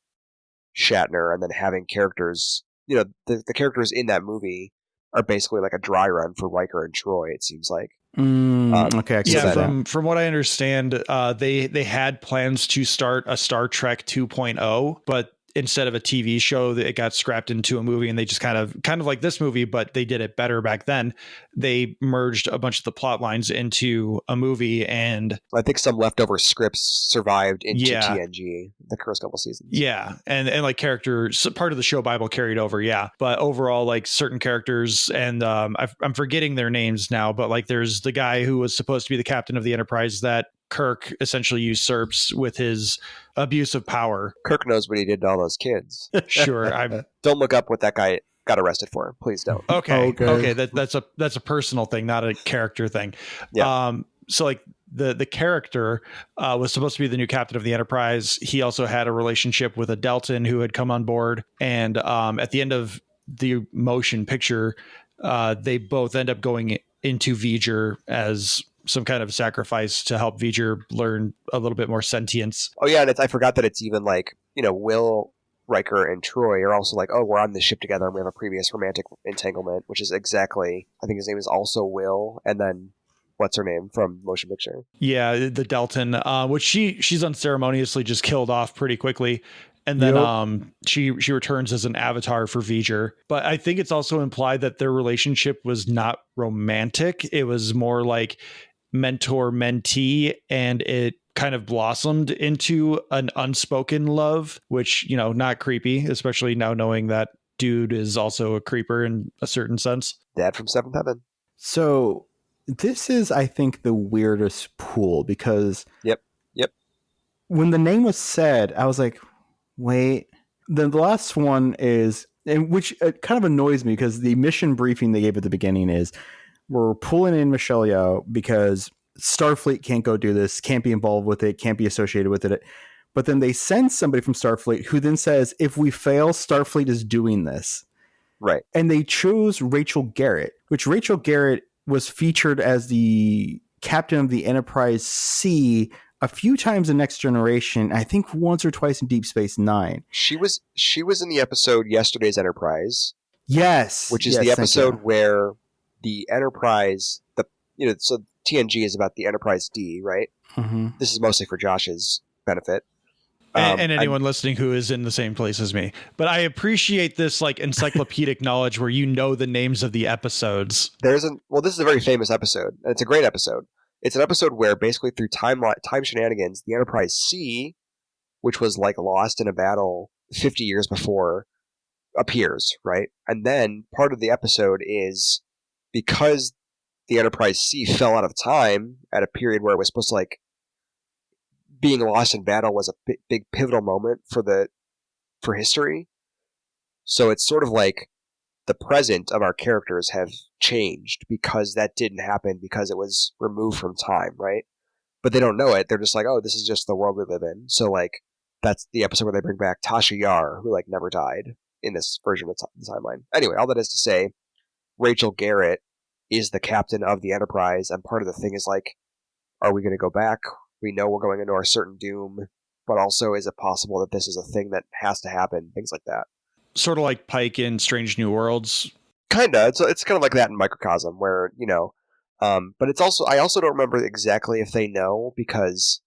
Shatner and then having characters, the characters in that movie are basically like a dry run for Riker and Troy, it seems like. Okay, I can see that. From what I understand, they had plans to start a Star Trek 2.0, but instead of a TV show, it got scrapped into a movie, and they just kind of like this movie, but they did it better back then. They merged a bunch of the plot lines into a movie, and I think some leftover scripts survived into TNG the first couple seasons. Yeah, and like characters, part of the show Bible carried over, but overall, like certain characters, and I'm forgetting their names now, but like there's the guy who was supposed to be the captain of the Enterprise that Kirk essentially usurps with his abuse of power. Kirk knows what he did to all those kids. Sure, I'm Don't look up what that guy got arrested for. Please don't. okay. Okay. Okay, that's a personal thing, not a character thing. Yeah. So like the character was supposed to be the new captain of the Enterprise. He also had a relationship with a Deltan who had come on board, and at the end of the motion picture, they both end up going into V'ger as some kind of sacrifice to help V'ger learn a little bit more sentience. Oh yeah, and I forgot that it's even like, Will, Riker, and Troy are also like, oh, we're on this ship together and we have a previous romantic entanglement, which is exactly, I think his name is also Will, and then what's her name from motion picture? Yeah, the Deltan, which she's unceremoniously just killed off pretty quickly. And then she returns as an avatar for V'ger. But I think it's also implied that their relationship was not romantic. It was more like mentor-mentee, and it kind of blossomed into an unspoken love, which, not creepy, especially now knowing that dude is also a creeper in a certain sense. Dad from Seventh Heaven. So this is, I think, the weirdest pool because Yep. when the name was said, I was like, wait. Then the last one is, and which kind of annoys me because the mission briefing they gave at the beginning is, we're pulling in Michelle Yeoh because Starfleet can't go do this, can't be involved with it, can't be associated with it. But then they send somebody from Starfleet who then says, if we fail, Starfleet is doing this. Right. And they chose Rachel Garrett, which Rachel Garrett was featured as the captain of the Enterprise C a few times in Next Generation, I think once or twice in Deep Space Nine. She was in the episode Yesterday's Enterprise. Yes. Which is the episode where the Enterprise, so TNG is about the Enterprise D, right? Mm-hmm. This is mostly for Josh's benefit. And anyone listening who is in the same place as me. But I appreciate this like encyclopedic knowledge where the names of the episodes. This is a very famous episode. And it's a great episode. It's an episode where basically through time shenanigans, the Enterprise C, which was like lost in a battle 50 years before, appears, right? And then part of the episode is because the Enterprise C fell out of time at a period where it was supposed to like being lost in battle was a big pivotal moment for history. So it's sort of like the present of our characters have changed because that didn't happen because it was removed from time, right? But they don't know it. They're just like, oh, this is just the world we live in. So like that's the episode where they bring back Tasha Yar, who like never died in this version of the timeline. Anyway, all that is to say, Rachel Garrett is the captain of the Enterprise, and part of the thing is like, are we going to go back? We know we're going into our certain doom, but also is it possible that this is a thing that has to happen? Things like that. Sort of like Pike in Strange New Worlds. Kinda. It's kind of like that in Microcosm, where but it's also I also don't remember exactly if they know, because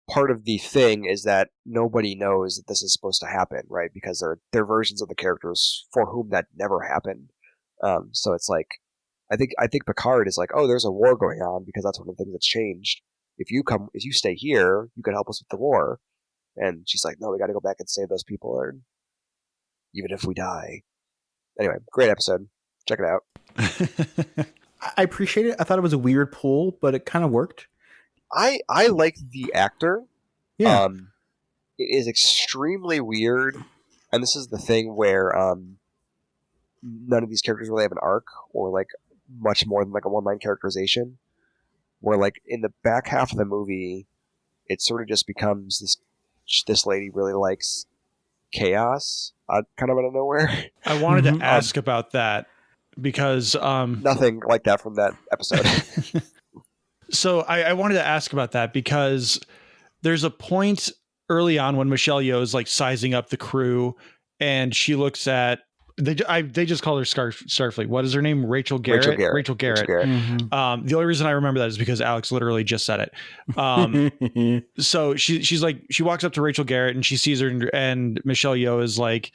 part of the thing is that nobody knows that this is supposed to happen, right? Because they're versions of the characters for whom that never happened. So it's like I think Picard is like, oh, there's a war going on because that's one of the things that's changed. If you stay here, you can help us with the war. And she's like, no, we got to go back and save those people, or even if we die. Anyway, great episode. Check it out. I appreciate it. I thought it was a weird pull, but it kind of worked. I like the actor. Yeah. It is extremely weird, and this is the thing where none of these characters really have an arc, or like much more than like a one-line characterization. Where like in the back half of the movie, it sort of just becomes this lady really likes chaos, kind of out of nowhere. I wanted to ask about that because nothing like that from that episode. So I wanted to ask about that because there's a point early on when Michelle Yeoh is like sizing up the crew, and she looks at they just call her Starfleet. What is her name? Rachel Garrett. Rachel Garrett. Mm-hmm. The only reason I remember that is because Alex literally just said it. So she's like, she walks up to Rachel Garrett and she sees her, and Michelle Yeoh is like,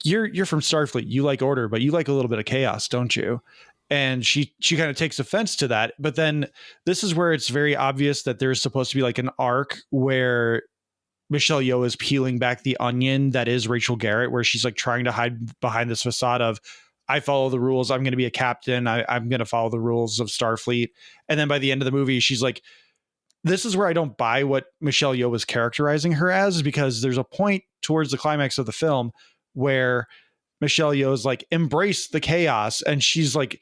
you're from Starfleet. You like order, but you like a little bit of chaos, don't you? And she kind of takes offense to that. But then this is where it's very obvious that there's supposed to be like an arc where Michelle Yeoh is peeling back the onion that is Rachel Garrett, where she's like trying to hide behind this facade of, I follow the rules. I'm going to be a captain. I'm going to follow the rules of Starfleet. And then by the end of the movie, she's like, this is where I don't buy what Michelle Yeoh was characterizing her as, because there's a point towards the climax of the film where Michelle Yeoh is like, embrace the chaos, and she's like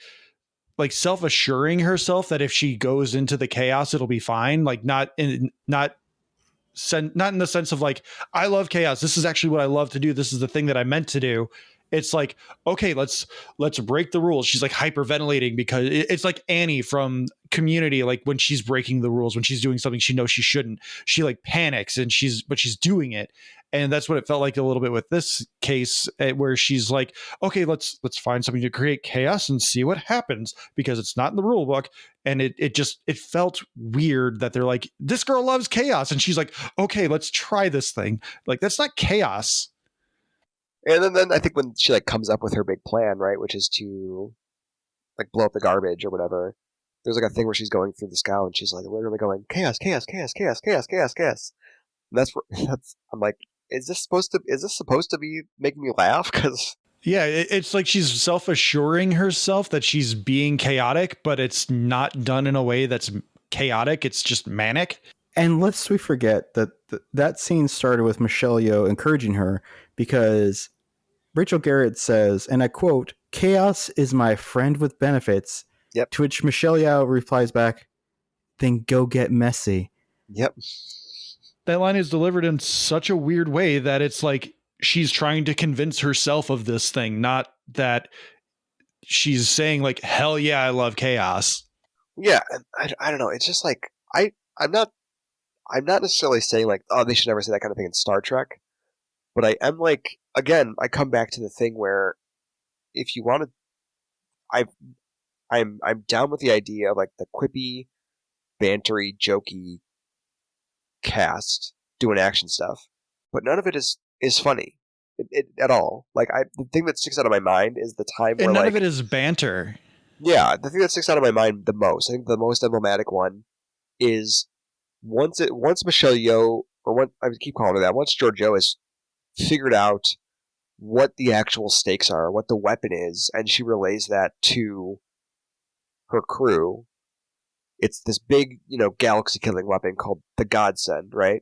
self-assuring herself that if she goes into the chaos, it'll be fine. Like not in the sense of like, I love chaos, this is actually what I love to do, this is the thing that I meant to do. It's like, okay, let's break the rules. She's like hyperventilating because it's like Annie from Community. Like when she's breaking the rules, when she's doing something she knows she shouldn't, she like panics and she's doing it. And that's what it felt like a little bit with this case, where she's like, okay, let's find something to create chaos and see what happens, because it's not in the rule book. And it felt weird that they're like, this girl loves chaos, and she's like, okay, let's try this thing. Like, that's not chaos. And then I think when she like comes up with her big plan, right, which is to like blow up the garbage or whatever, there's like a thing where she's going through the scow and she's like literally going chaos, chaos, chaos, chaos, chaos, chaos, chaos. And I'm like, is this supposed to be making me laugh? Because yeah, it's like she's self-assuring herself that she's being chaotic, but it's not done in a way that's chaotic. It's just manic. And lest we forget that that scene started with Michelle Yeoh encouraging her, because Rachel Garrett says, and I quote, "Chaos is my friend with benefits." Yep. To which Michelle Yeoh replies back, "Then go get messy." Yep. That line is delivered in such a weird way that it's like she's trying to convince herself of this thing, not that she's saying like, hell yeah, I love chaos. Yeah, I don't know. It's just like I'm not necessarily saying like, oh, they should never say that kind of thing in Star Trek, but I am like, again, I come back to the thing where if you want to, I'm down with the idea of like the quippy, bantery, jokey cast doing action stuff, but none of it is funny at all. Like the thing that sticks out of my mind is the time where and none like, of it is banter. Yeah, the thing that sticks out of my mind the most, I think the most emblematic one is once Michelle Yeoh, or what I keep calling her that, once Georgiou has figured out what the actual stakes are, what the weapon is, and she relays that to her crew. It's this big, galaxy-killing weapon called the Godsend, right?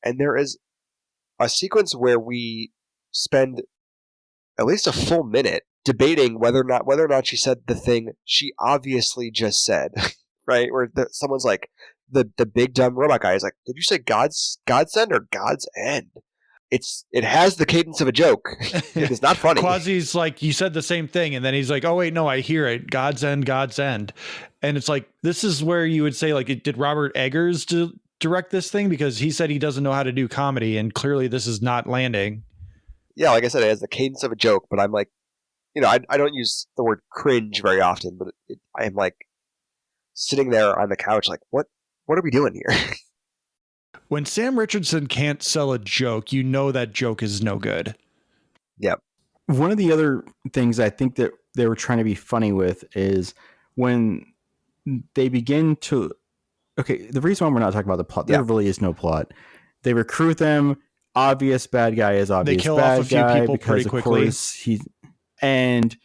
And there is a sequence where we spend at least a full minute debating whether or not she said the thing she obviously just said, right? Where someone's like, the big dumb robot guy is like, did you say Godsend or God's End? It has the cadence of a joke. It is not funny. Quasi's like, you said the same thing, and then he's like, oh wait, no, I hear it. God's End, God's End. And it's like, this is where you would say, like, did Robert Eggers direct this thing? Because he said he doesn't know how to do comedy, and clearly this is not landing. Yeah, like I said, it has the cadence of a joke, but I'm like, I don't use the word cringe very often, but I am like sitting there on the couch like, what are we doing here? When Sam Richardson can't sell a joke, you know that joke is no good. Yep. One of the other things I think that they were trying to be funny with is when they begin to... Okay, the reason why we're not talking about the plot, there really is no plot. They recruit them. Obvious bad guy is obvious. They kill bad off a few guy people because, pretty of quickly. course, and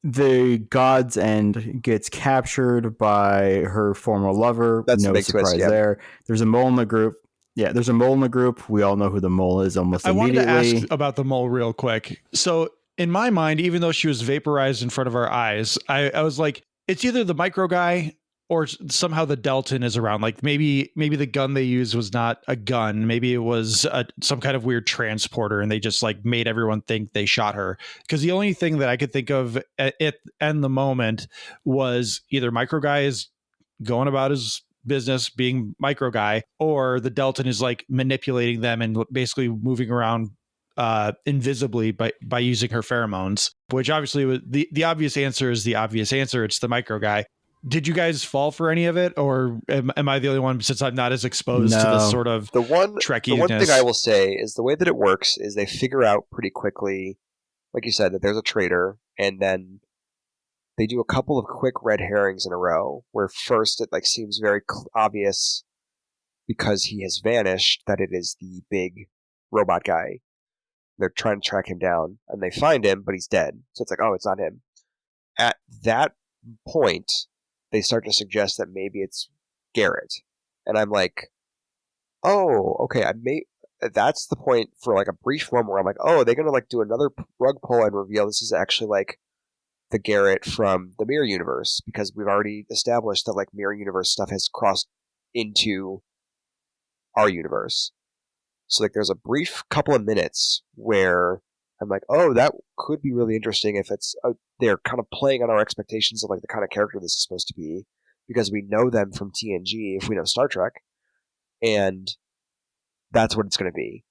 the God's End gets captured by her former lover. That's no the big surprise twist, yeah. there. There's a mole in the group. Yeah, there's a mole in the group. We all know who the mole is almost immediately. I wanted to ask about the mole real quick. So in my mind, even though she was vaporized in front of our eyes, I was like, it's either the micro guy or somehow the Deltan is around. Like maybe the gun they used was not a gun. Maybe it was some kind of weird transporter, and they just like made everyone think they shot her. Because the only thing that I could think of at the moment was either micro guy is going about his business being micro guy, or the Deltan is like manipulating them and basically moving around invisibly by using her pheromones, which obviously the obvious answer is the obvious answer. It's the micro guy. Did you guys fall for any of it, or am I the only one, since I'm not as exposed to this sort of Trekkiness? The one thing I will say is the way that it works is they figure out pretty quickly, like you said, that there's a traitor, and then they do a couple of quick red herrings in a row, where first it like seems very obvious because he has vanished that it is the big robot guy. They're trying to track him down, and they find him, but he's dead. So it's like, oh, it's not him. At that point, they start to suggest that maybe it's Garrett. and I'm like, oh, okay, that's the point for like a brief moment where I'm like, oh, are they gonna like do another rug pull and reveal this is actually like the Garrett from the Mirror Universe, because we've already established that like Mirror Universe stuff has crossed into our universe. So like there's a brief couple of minutes where I'm like, oh, that could be really interesting if it's they're kind of playing on our expectations of like the kind of character this is supposed to be, because we know them from TNG if we know Star Trek, and that's what it's going to be.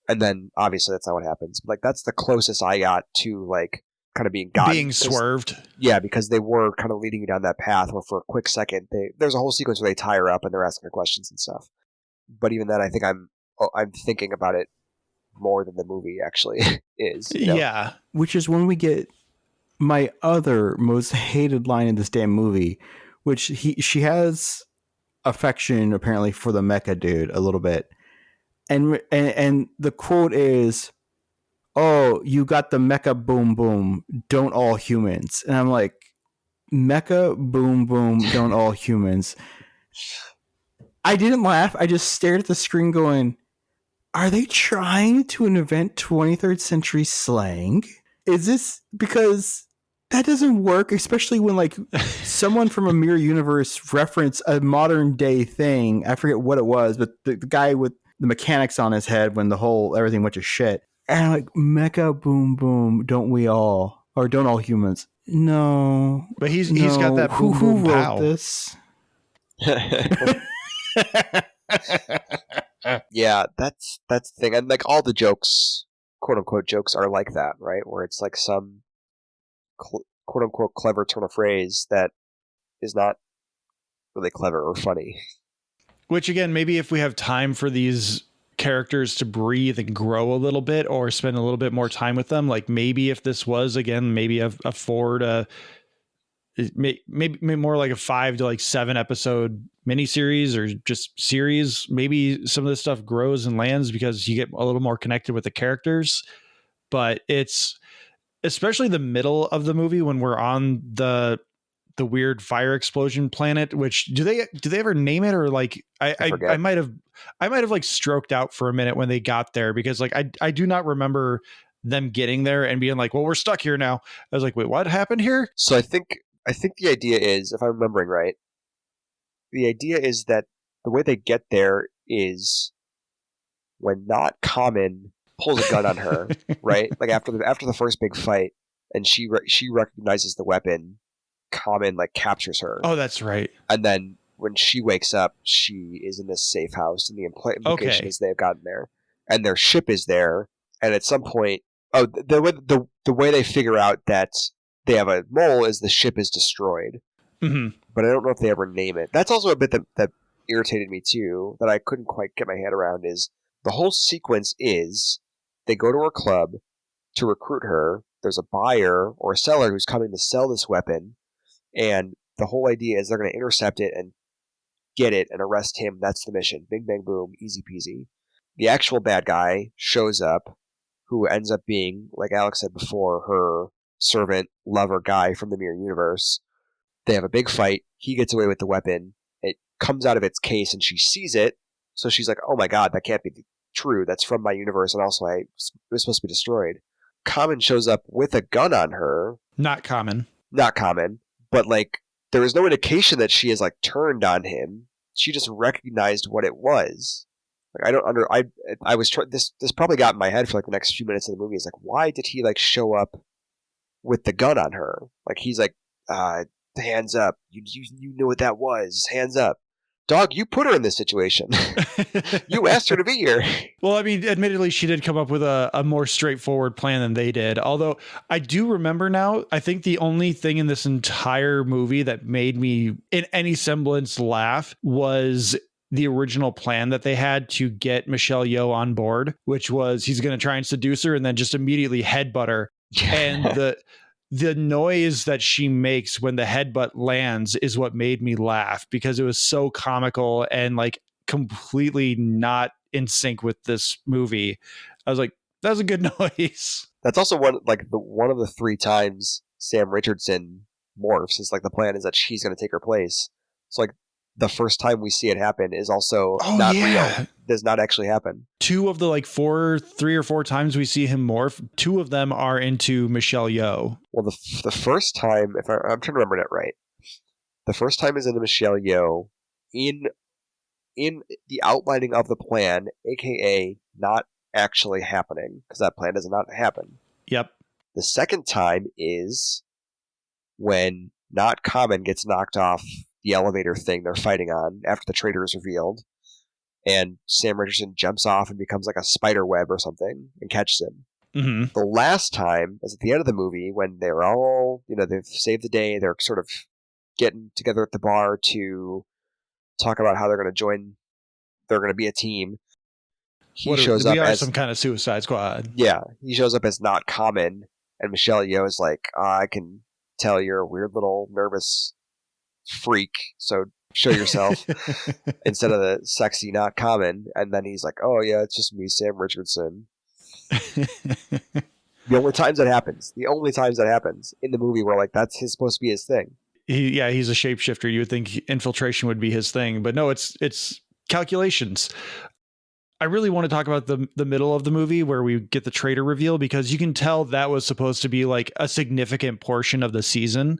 And then obviously that's not what happens. Like that's the closest I got to like kind of being swerved. Yeah, because they were kind of leading you down that path where for a quick second there's a whole sequence where they tie her up and they're asking her questions and stuff. But even then, I think I'm thinking about it more than the movie actually is. You know? Yeah, which is when we get my other most hated line in this damn movie, which she has affection apparently for the mecha dude a little bit, and the quote is, "Oh, you got the mecha boom boom, don't all humans?" And I'm like, mecha boom boom, don't all humans? I didn't laugh. I just stared at the screen going, are they trying to invent 23rd century slang? Is this because that doesn't work, especially when like someone from a Mirror Universe reference a modern day thing. I forget what it was, but the guy with the mechanics on his head when everything went to shit. And I'm like, mecha boom boom, don't we all? Or don't all humans? No. but he's got that boom Who boom wrote pow. this? Yeah, that's the thing. And like all the jokes, quote unquote jokes, are like that, right? Where it's like some quote unquote clever turn of phrase that is not really clever or funny. Which again, maybe if we have time for these characters to breathe and grow a little bit, or spend a little bit more time with them, like maybe if this was again maybe a 4 to maybe more like a 5 to like 7 episode miniseries or just series, maybe some of this stuff grows and lands because you get a little more connected with the characters. But it's especially the middle of the movie when we're on the weird fire explosion planet, which do they ever name it, or like I might have like stroked out for a minute when they got there, because like I do not remember them getting there and being like, well, we're stuck here now. I was like, wait, what happened here? So I think the idea is, if I'm remembering right, the idea is that the way they get there is when Not Common pulls a gun on her, right? Like after the first big fight, and she recognizes the weapon, Common like captures her. Oh, that's right. And then when she wakes up, she is in this safe house, and the implication is they've gotten there, and their ship is there. And at some point, the way they figure out that they have a mole is the ship is destroyed. Mm-hmm. But I don't know if they ever name it. That's also a bit that irritated me too, that I couldn't quite get my head around, is the whole sequence is they go to her club to recruit her. There's a buyer or a seller who's coming to sell this weapon, and the whole idea is they're going to intercept it and get it and arrest him. That's the mission. Bing, bang, boom, easy peasy. The actual bad guy shows up, who ends up being, like Alex said before, her servant, lover guy from the Mirror Universe. They have a big fight. He gets away with the weapon. It comes out of its case, and she sees it. So she's like, oh my god, that can't be true. That's from my universe, and also it was supposed to be destroyed. Common shows up with a gun on her. Not common. But like there was no indication that she is like turned on him. She just recognized what it was. Like I was this probably got in my head for like the next few minutes of the movie. Is like, why did he like show up with the gun on her? Like he's like, hands up. You knew what that was. Hands up. Dog, you put her in this situation. You asked her to be here. Well, I mean, admittedly, she did come up with a more straightforward plan than they did. Although I do remember now, I think the only thing in this entire movie that made me in any semblance laugh was the original plan that they had to get Michelle Yeoh on board, which was he's going to try and seduce her and then just immediately headbutt her. And the noise that she makes when the headbutt lands is what made me laugh, because it was so comical and like completely not in sync with this movie. I was like, that was a good noise. That's also one of the 3 times Sam Richardson morphs. Is like the plan is that she's going to take her place. So like the first time we see it happen is also not real. Does not actually happen. 2 of the like 3 or 4 times we see him morph, 2 of them are into Michelle Yeoh. Well, the first time, if I'm trying to remember that right, the first time is into Michelle Yeoh in the outlining of the plan, aka not actually happening, because that plan does not happen. Yep. The second time is when Not Common gets knocked off the elevator thing they're fighting on after the traitor is revealed, and Sam Richardson jumps off and becomes like a spider web or something and catches him. Mm-hmm. The last time is at the end of the movie when they're all, they've saved the day, they're sort of getting together at the bar to talk about how they're going to be a team. He shows up as some kind of Suicide Squad. Yeah, he shows up as Not Common, and Michelle Yeoh is like, I can tell you're a weird little nervous freak, so show yourself instead of the sexy Not Common. And then he's like, oh yeah, it's just me, Sam Richardson. The only times that happens in the movie where like that's supposed to be his thing. He's a shapeshifter. You would think infiltration would be his thing, but no, it's calculations. I really want to talk about the middle of the movie where we get the traitor reveal, because you can tell that was supposed to be like a significant portion of the season.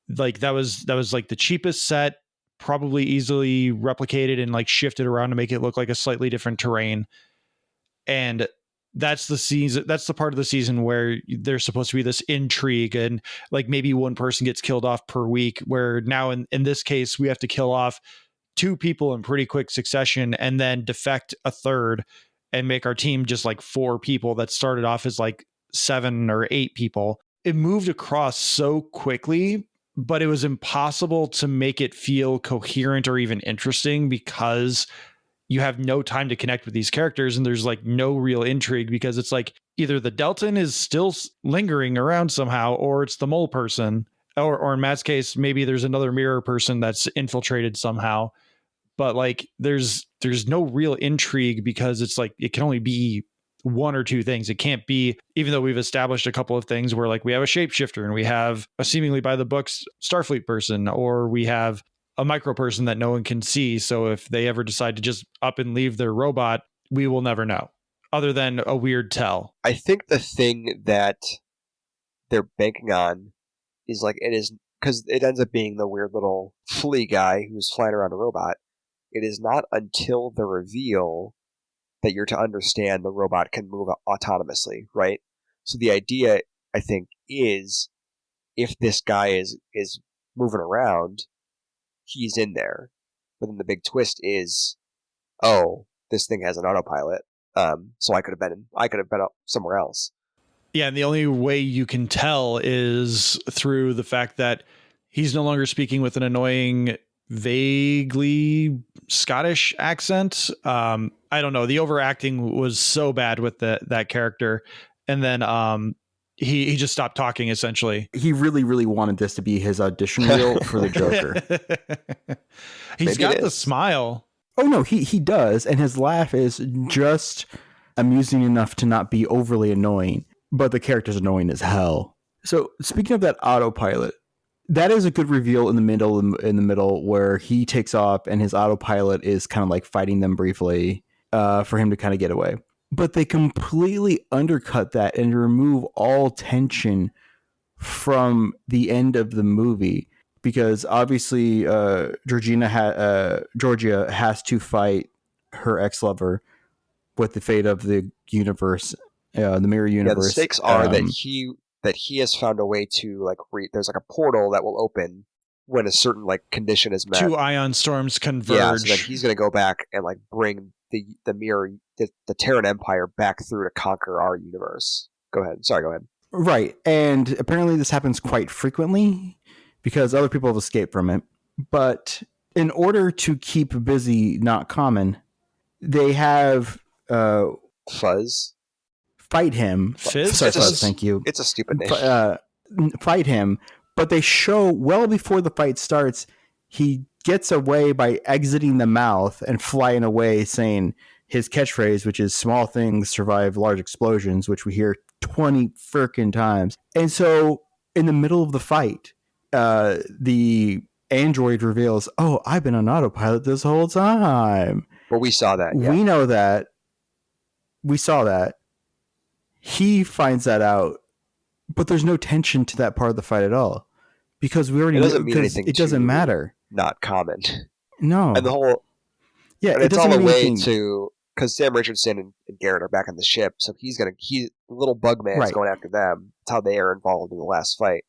Like that was like the cheapest set, probably easily replicated and like shifted around to make it look like a slightly different terrain. And that's the season. That's the part of the season where there's supposed to be this intrigue and like maybe one person gets killed off per week, where now in this case, we have to kill off 2 people in pretty quick succession and then defect a third and make our team just like 4 people that started off as like 7 or 8 people. It moved across so quickly, but it was impossible to make it feel coherent or even interesting because you have no time to connect with these characters and there's like no real intrigue, because it's like either the Deltan is still lingering around somehow, or it's the mole person, or in Matt's case, maybe there's another mirror person that's infiltrated somehow. But like there's no real intrigue because it's like it can only be 1 or 2 things. It can't be, even though we've established a couple of things where like we have a shapeshifter and we have a seemingly by the books Starfleet person, or we have a micro person that no one can see. So if they ever decide to just up and leave their robot, we will never know, other than a weird tell. I think the thing that they're banking on is like, it is, because it ends up being the weird little flea guy who's flying around a robot. It is not until the reveal that you're to understand the robot can move autonomously, right? So the idea, I think, is if this guy is moving around, he's in there. But then the big twist is, oh, this thing has an autopilot. So I could have been somewhere else. Yeah, and the only way you can tell is through the fact that he's no longer speaking with an annoying, vaguely Scottish accent. I don't know. The overacting was so bad with that character. And then he just stopped talking, essentially. He really, really wanted this to be his audition reel for the Joker. He's got the smile. Oh, no, he does. And his laugh is just amusing enough to not be overly annoying. But the character's annoying as hell. So speaking of that autopilot, that is a good reveal in the middle where he takes off and his autopilot is kind of like fighting them briefly for him to kind of get away. But they completely undercut that and remove all tension from the end of the movie, because obviously Georgia has to fight her ex-lover with the fate of the universe, the mirror universe. Yeah, the stakes are that he has found a way to like there's like a portal that will open when a certain like condition is met. 2 ion storms converge. Yeah, so then he's going to go back and like bring the mirror, the Terran Empire back through to conquer our universe. Go ahead. Sorry, go ahead. Right, and apparently this happens quite frequently because other people have escaped from it. But in order to keep busy Not Common, they have Fuzz fight him. Fizz? Thank you. It's a stupid name. Fight him, but they show well before the fight starts, he gets away by exiting the mouth and flying away, saying his catchphrase, which is "small things survive large explosions," which we hear 20 frickin' times. And so in the middle of the fight, the Android reveals, "Oh, I've been on autopilot this whole time." But we saw that. Yeah. We know that. We saw that. He finds that out, but there's no tension to that part of the fight at all because we already It doesn't mean because anything it doesn't to- matter. Not common. No, And the whole yeah, and it it's doesn't all a mean way anything. to because Sam Richardson and Garrett are back on the ship, so the little bug man is Right. going after them. That's how they are involved in the last fight.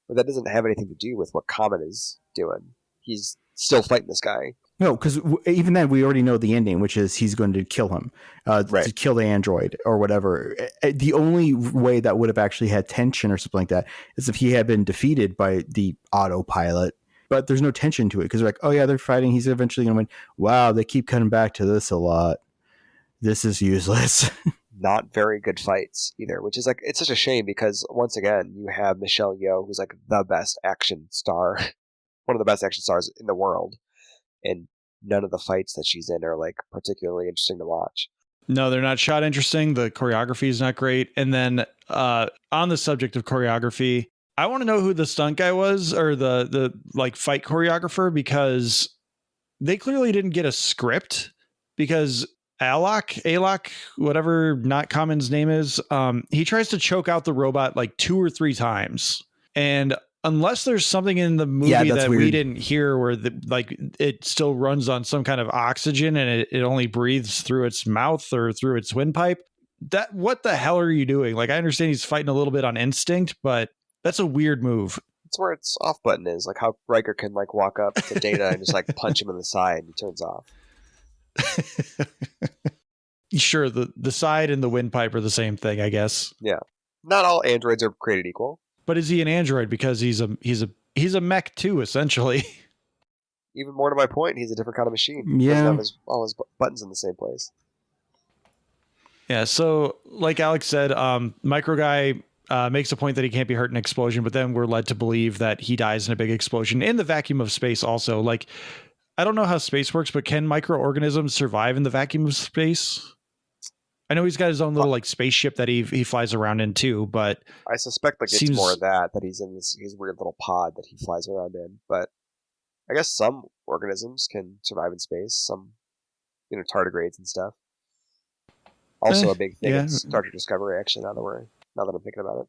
But that doesn't have anything to do with what Comet is doing. He's still fighting this guy. No, because even then we already know the ending, which is he's going to kill him, Right. to kill the android or whatever. The only way that would have actually had tension or something like that is if he had been defeated by the autopilot. But there's no tension to it because they're like, oh yeah, they're fighting. He's eventually going to win. Wow, they keep cutting back to this a lot. This is useless. Not very good fights either, which is like it's such a shame because once again you have Michelle Yeoh, who's like the best action star, one of the best action stars in the world, and none of the fights that she's in are like particularly interesting to watch. No, they're not shot interesting. The choreography is not great. And then on the subject of choreography, I want to know who the stunt guy was or the like fight choreographer because they clearly didn't get a script because Alok, whatever Not Common's name is, he tries to choke out the robot like 2 or 3 times. And unless there's something in the movie that we weird. didn't hear where it still runs on some kind of oxygen and it only breathes through its mouth or through its windpipe, what the hell are you doing? Like, I understand he's fighting a little bit on instinct, but that's a weird move. That's where its off button is, like how Riker can like walk up to Data and just like punch him in the side and he turns off. Sure, the side and the windpipe are the same thing, I guess. Yeah. Not all androids are created equal. But is he an android because he's a mech too, essentially? Even more to my point, he's a different kind of machine. He Yeah. doesn't have all his buttons in the same place. Yeah, so like Alex said, Micro Guy makes a point that he can't be hurt in an explosion, but then we're led to believe that he dies in a big explosion in the vacuum of space also. Like, I don't know how space works, but can microorganisms survive in the vacuum of space? I know he's got his own little like spaceship that he flies around in too, but I suspect like Seems- it's more of that he's in his weird little pod that he flies around in. But I guess some organisms can survive in space. Some, tardigrades and stuff. Also a big thing yeah. in Star Trek Discovery. Actually, now that I'm thinking about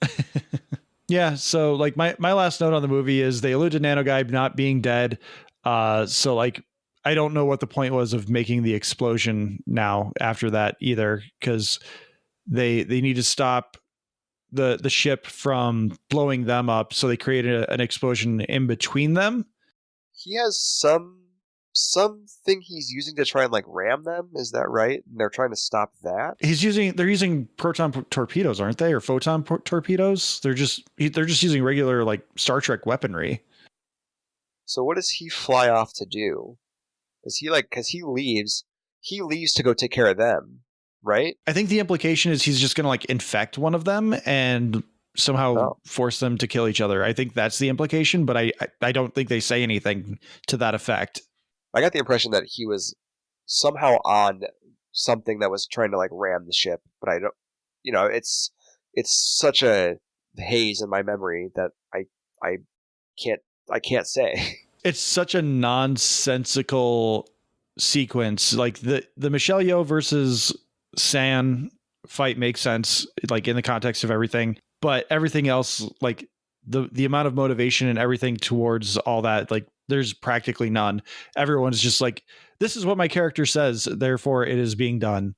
it. yeah. So like my last note on the movie is they allude to Nano Guy not being dead. So like I don't know what the point was of making the explosion now after that either, because they need to stop the ship from blowing them up. So they created an explosion in between them. He has something he's using to try and like ram them. Is that right? And they're trying to stop that. They're using proton torpedoes, aren't they? Or photon torpedoes? They're just using regular like Star Trek weaponry. So what does he fly off to do? Is he like, because he leaves to go take care of them, right? I think the implication is he's just going to like infect one of them and somehow force them to kill each other. I think that's the implication, but I don't think they say anything to that effect. I got the impression that he was somehow on something that was trying to like ram the ship, but I don't, it's such a haze in my memory that I can't say. It's such a nonsensical sequence. Like the Michelle Yeoh versus San fight makes sense, like in the context of everything, but everything else, like the amount of motivation and everything towards all that, like there's practically none. Everyone's just like, this is what my character says, therefore it is being done.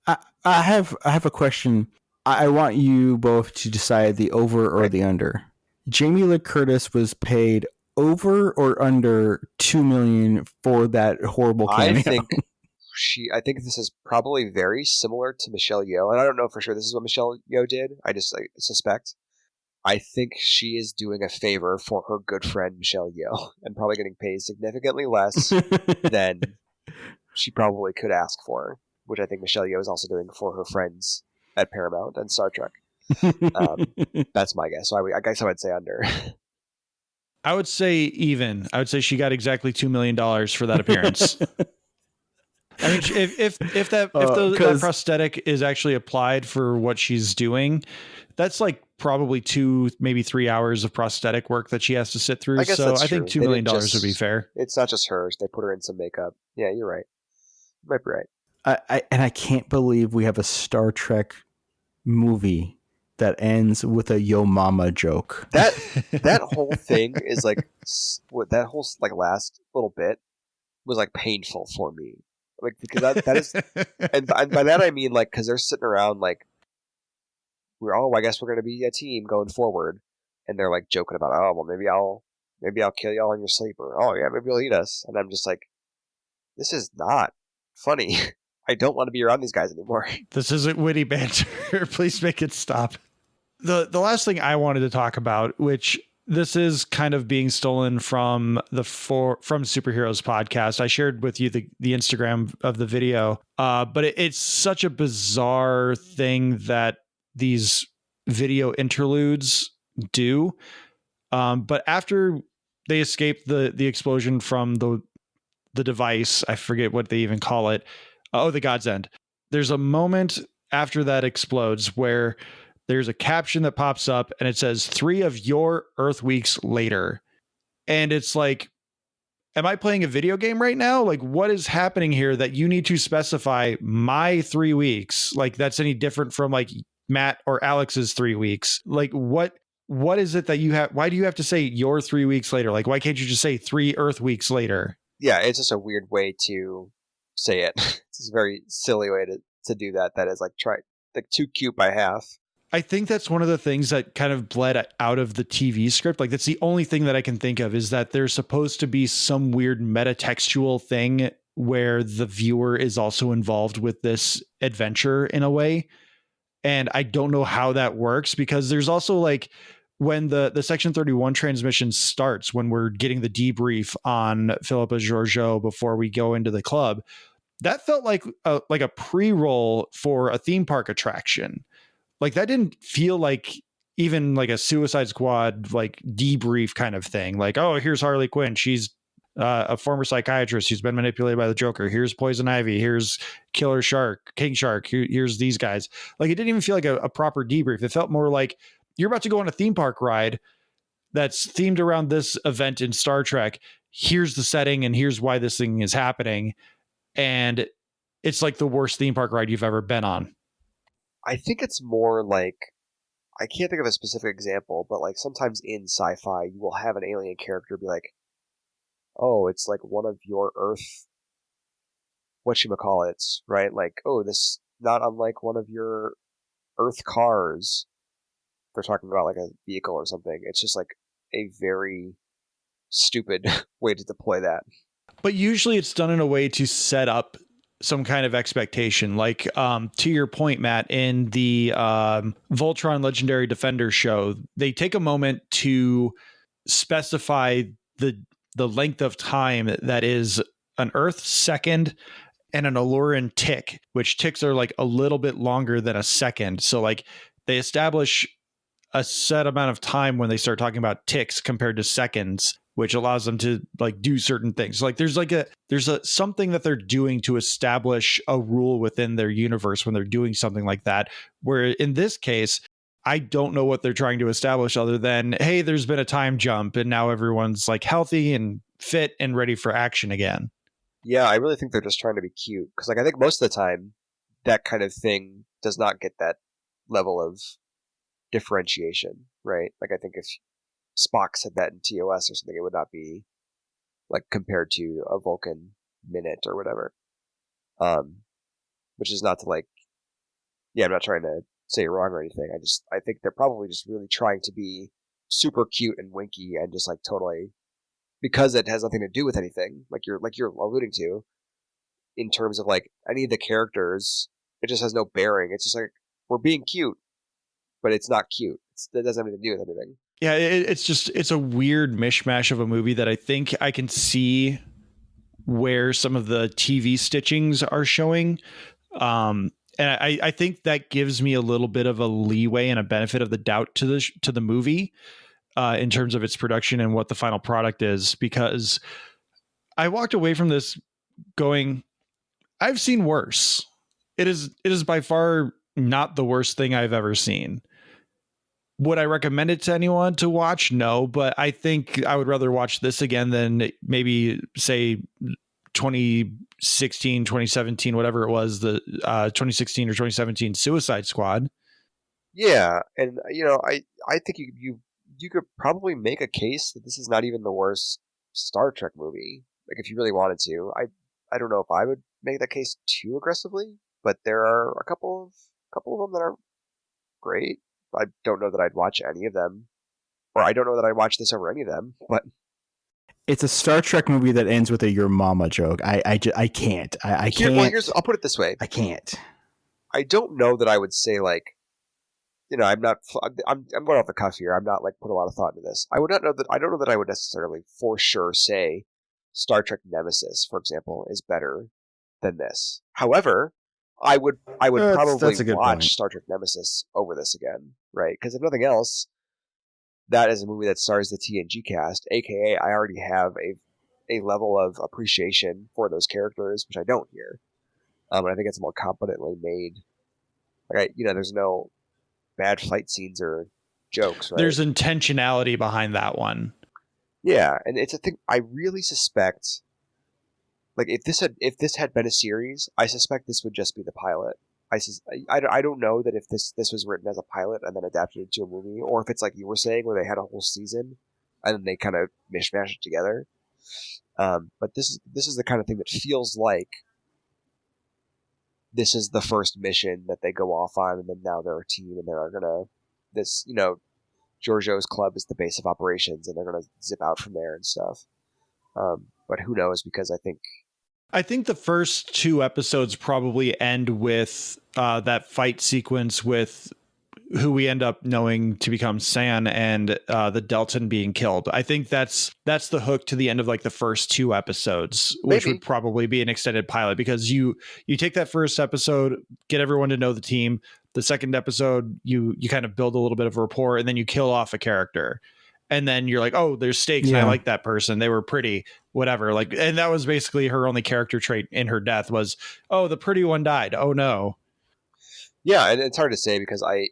I have a question. I want you both to decide the over or the under. Jamie Lee Curtis was paid over or under $2 million for that horrible cameo. I think this is probably very similar to Michelle Yeoh, and I don't know for sure this is what Michelle Yeoh did. I suspect. I think she is doing a favor for her good friend Michelle Yeoh, and probably getting paid significantly less than she probably could ask for, which I think Michelle Yeoh is also doing for her friends at Paramount and Star Trek. That's my guess. So I guess I would say under. I would say even. I would say she got exactly $2 million for that appearance. I mean, if that prosthetic is actually applied for what she's doing, that's like probably 2, maybe 3 hours of prosthetic work that she has to sit through. I guess So that's I think true. $2 million would be fair. It's not just hers. They put her in some makeup. Yeah, you're right. You might be right. I can't believe we have a Star Trek movie that ends with a "Yo Mama" joke. That whole thing is like that whole like last little bit was like painful for me. Like because that is, and by that I mean like because they're sitting around like I guess we're gonna be a team going forward, and they're like joking about well maybe I'll kill y'all in your sleep, or oh yeah maybe you'll eat us, and I'm just like, this is not funny. I don't want to be around these guys anymore. This isn't witty banter. Please make it stop. The last thing I wanted to talk about, which this is kind of being stolen from from Superheroes podcast. I shared with you the Instagram of the video, but it's such a bizarre thing that these video interludes do. But after they escape the explosion from the device, I forget what they even call it. The God's End. There's a moment after that explodes where there's a caption that pops up and it says 3 of your Earth weeks later. And it's like, am I playing a video game right now? Like, what is happening here that you need to specify my 3 weeks? Like, that's any different from like Matt or Alex's 3 weeks? Like, what is it that you have? Why do you have to say your 3 weeks later? Like, why can't you just say 3 Earth weeks later? Yeah, it's just a weird way to say it. It's a very silly way to do that. That is like too cute by half. I think that's one of the things that kind of bled out of the TV script. Like that's the only thing that I can think of is that there's supposed to be some weird metatextual thing where the viewer is also involved with this adventure in a way. And I don't know how that works because there's also like when the Section 31 transmission starts, when we're getting the debrief on Philippa Georgiou before we go into the club, that felt like a pre-roll for a theme park attraction. Like that didn't feel like even like a Suicide Squad like debrief kind of thing. Like, oh, here's Harley Quinn. She's a former psychiatrist who's been manipulated by the Joker. Here's Poison Ivy. Here's Killer Shark, King Shark. Here's these guys. Like it didn't even feel like a proper debrief. It felt more like you're about to go on a theme park ride that's themed around this event in Star Trek. Here's the setting and here's why this thing is happening. And it's like the worst theme park ride you've ever been on. I think it's more like, I can't think of a specific example, but like sometimes in sci-fi, you will have an alien character be like, oh, it's like one of your Earth, whatchamacallits, right? Like, oh, this not unlike one of your Earth cars. They're talking about like a vehicle or something. It's just like a very stupid way to deploy that. But usually it's done in a way to set up some kind of expectation. Like to your point, Matt, in the Voltron Legendary Defender show, they take a moment to specify the length of time that is an Earth second and an Aluran tick, which ticks are like a little bit longer than a second. So like they establish a set amount of time when they start talking about ticks compared to seconds, which allows them to like do certain things. Like there's something that they're doing to establish a rule within their universe when they're doing something like that. Where in this case, I don't know what they're trying to establish other than, hey, there's been a time jump and now everyone's like healthy and fit and ready for action again. Yeah, I really think they're just trying to be cute. Because like I think most of the time, that kind of thing does not get that level of differentiation, right? Like I think if Spock said that in TOS or something, it would not be like compared to a Vulcan minute or whatever. Which is not to like, yeah, I'm not trying to say you're wrong or anything. I think they're probably just really trying to be super cute and winky and just like totally, because it has nothing to do with anything, like you're alluding to, in terms of like any of the characters, it just has no bearing. It's just like we're being cute, but it's not cute. It doesn't have anything to do with anything. Yeah, it's a weird mishmash of a movie that I think I can see where some of the TV stitchings are showing. And I think that gives me a little bit of a leeway and a benefit of the doubt to the movie in terms of its production and what the final product is, because I walked away from this going, I've seen worse. It is by far not the worst thing I've ever seen. Would I recommend it to anyone to watch? No, but I think I would rather watch this again than maybe say 2016, 2017, whatever it was, the 2016 or 2017 Suicide Squad. Yeah, and I think you could probably make a case that this is not even the worst Star Trek movie. Like if you really wanted to, I don't know if I would make that case too aggressively, but there are a couple of them that are great. I don't know that I'd watch any of them, or I don't know that I'd watch this over any of them. But It's a Star Trek movie that ends with a "your mama" joke. I can't. I can't. Well, I'll put it this way. I can't. I don't know that I would say like, I'm not. I'm going off the cuff here. I'm not like put a lot of thought into this. I don't know that I would necessarily for sure say Star Trek Nemesis, for example, is better than this. However, I would probably that's a good watch point. Star Trek Nemesis over this again, right? Because if nothing else, that is a movie that stars the TNG cast, aka I already have a level of appreciation for those characters, which I don't here. And I think it's more competently made. Like there's no bad fight scenes or jokes, right? There's intentionality behind that one. Yeah, and it's a thing. I really suspect, like if this had been a series, I suspect this would just be the pilot. I don't know that if this was written as a pilot and then adapted into a movie, or if it's like you were saying where they had a whole season and then they kind of mishmash it together. But this is the kind of thing that feels like this is the first mission that they go off on, and then now they're a team, and they're gonna Georgiou's club is the base of operations, and they're gonna zip out from there and stuff. But who knows? Because I think the first 2 episodes probably end with that fight sequence with who we end up knowing to become San and the Deltan being killed. I think that's the hook to the end of like the first 2 episodes, which Maybe. would probably be an extended pilot, because you take that first episode, get everyone to know the team. The second episode, you kind of build a little bit of rapport, and then you kill off a character. And then you're like, oh, there's stakes. Yeah. And I like that person. They were pretty, whatever. Like, and that was basically her only character trait in her death was, oh, the pretty one died. Oh no. yeah, and it's hard to say because we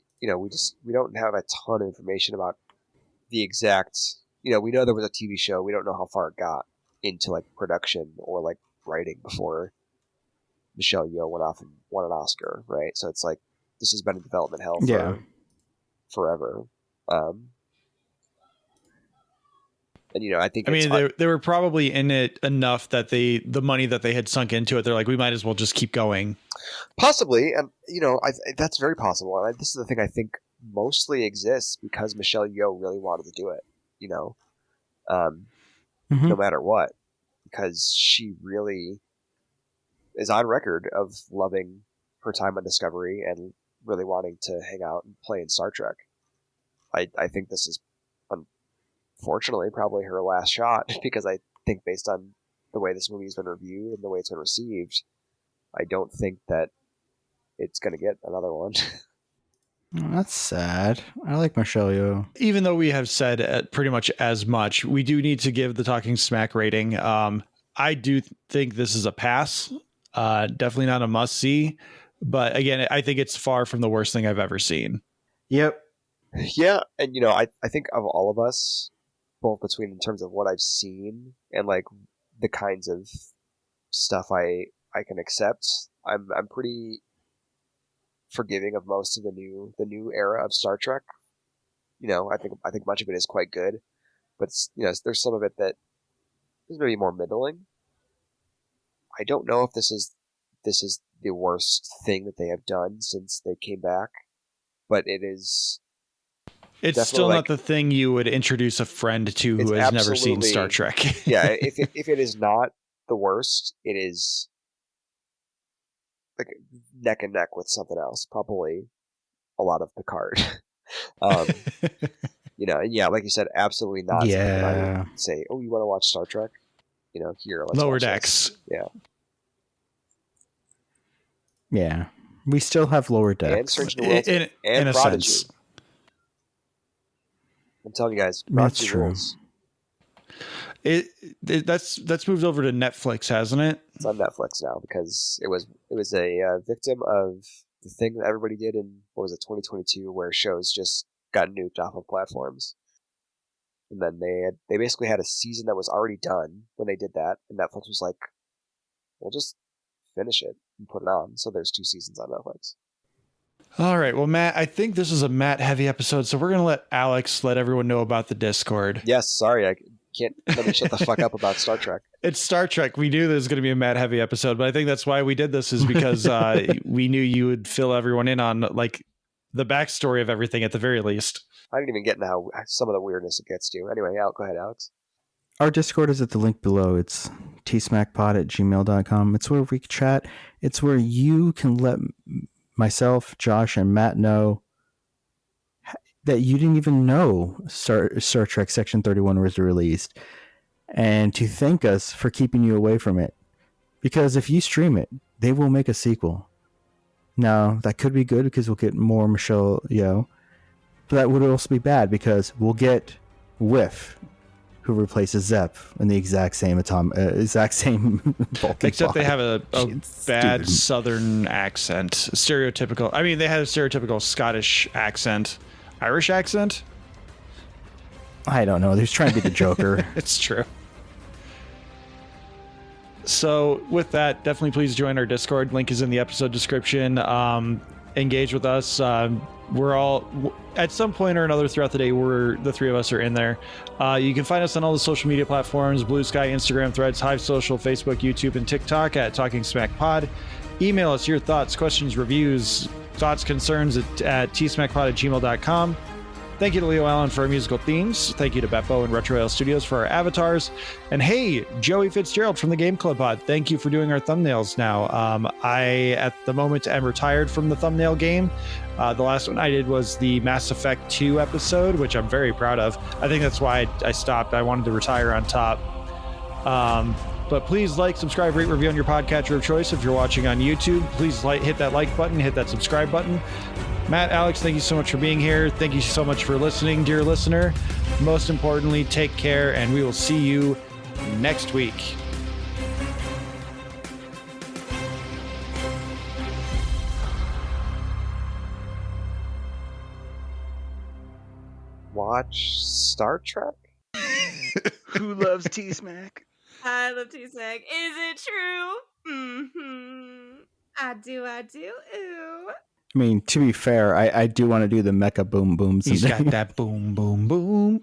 don't have a ton of information about the exact. We know there was a TV show. We don't know how far it got into like production or like writing before Michelle Yeoh went off and won an Oscar, right? So it's like this has been in development hell for Yeah. forever. And I think they were probably in it enough that the money that they had sunk into it, they're like, we might as well just keep going. possibly, and that's very possible. And this is the thing I think mostly exists because Michelle Yeoh really wanted to do it. Mhm. No matter what, because she really is on record of loving her time on Discovery and really wanting to hang out and play in Star Trek. I think this is, unfortunately, probably her last shot because I think based on the way this movie has been reviewed and the way it's been received, I don't think that it's going to get another one. Oh, that's sad. I like Michelle Yeoh. Even though we have said pretty much as much, we do need to give the Talking Smack rating. I do think this is a pass. Definitely not a must see. But again, I think it's far from the worst thing I've ever seen. Yep. Yeah, and I think of all of us, both between in terms of what I've seen and like the kinds of stuff I can accept, I'm pretty forgiving of most of the new era of Star Trek. I think much of it is quite good, but there's some of it that is maybe more middling. I don't know if this is the worst thing that they have done since they came back, but it is. It's definitely still like, not the thing you would introduce a friend to who It's has never seen absolutely- Star Trek. yeah, if it is not the worst, it is like neck and neck with something else. Probably a lot of Picard. And yeah, like you said, absolutely not. something that I Yeah. would say, oh, you want to watch Star Trek? Here, let's Lower watch this. Decks. Yeah, Yeah. We still have Lower and Decks. Strange New Worlds, in and a Prodigy. sense. I'm telling you guys, That's Prodigy true. rules. That's moved over to Netflix, hasn't it? It's on Netflix now because it was a victim of the thing that everybody did in 2022, where shows just got nuked off of platforms. And then they basically had a season that was already done when they did that, and Netflix was like, "We'll just finish it and put it on." So there's 2 seasons on Netflix. All right. Well, Matt, I think this is a Matt heavy episode, so we're going to let Alex let everyone know about the Discord. Yes, sorry, I can't let me shut the fuck up about Star Trek. It's Star Trek. We knew this was going to be a Matt heavy episode, but I think that's why we did this, is because we knew you would fill everyone in on like the backstory of everything at the very least. I didn't even get into how some of the weirdness it gets to. Anyway, go ahead, Alex. Our Discord is at the link below. It's tsmackpod@gmail.com. It's where we can chat. It's where you can let myself, Josh, and Matt know that you didn't even know Star Trek Section 31 was released, and to thank us for keeping you away from it. Because if you stream it, they will make a sequel. Now, that could be good because we'll get more Michelle Yeoh, but that would also be bad because we'll get Whiff, who replaces Zep in the exact same Vulcan Except font. they have a bad Stupid. Southern accent. Stereotypical. I mean, they had a stereotypical Scottish accent. Irish accent? I don't know. They're just trying to be the Joker. It's true. So with that, definitely please join our Discord. Link is in the episode description. Engage with us. We're all, at some point or another throughout the day, the 3 of us are in there. You can find us on all the social media platforms: Blue Sky, Instagram, Threads, Hive Social, Facebook, YouTube, and TikTok at Talking Smack Pod. Email us your thoughts, questions, reviews, thoughts, concerns at tsmackpod@gmail.com. Thank you to Leo Allen for our musical themes. Thank you to Beppo and Retro Ale Studios for our avatars. And hey, Joey Fitzgerald from the Game Club Pod, thank you for doing our thumbnails now. I, at the moment, am retired from the thumbnail game. The last one I did was the Mass Effect 2 episode, which I'm very proud of. I think that's why I stopped. I wanted to retire on top. But please like, subscribe, rate, review on your podcatcher of choice. If you're watching on YouTube, please hit that like button, hit that subscribe button. Matt, Alex, thank you so much for being here. Thank you so much for listening, dear listener. Most importantly, take care, and we will see you next week. Watch Star Trek? Who loves T-Smack? I love T-Smack. Is it true? Mm-hmm. I do. Ooh. I mean, to be fair, I do want to do the mecha boom boom. He's got that boom, boom, boom.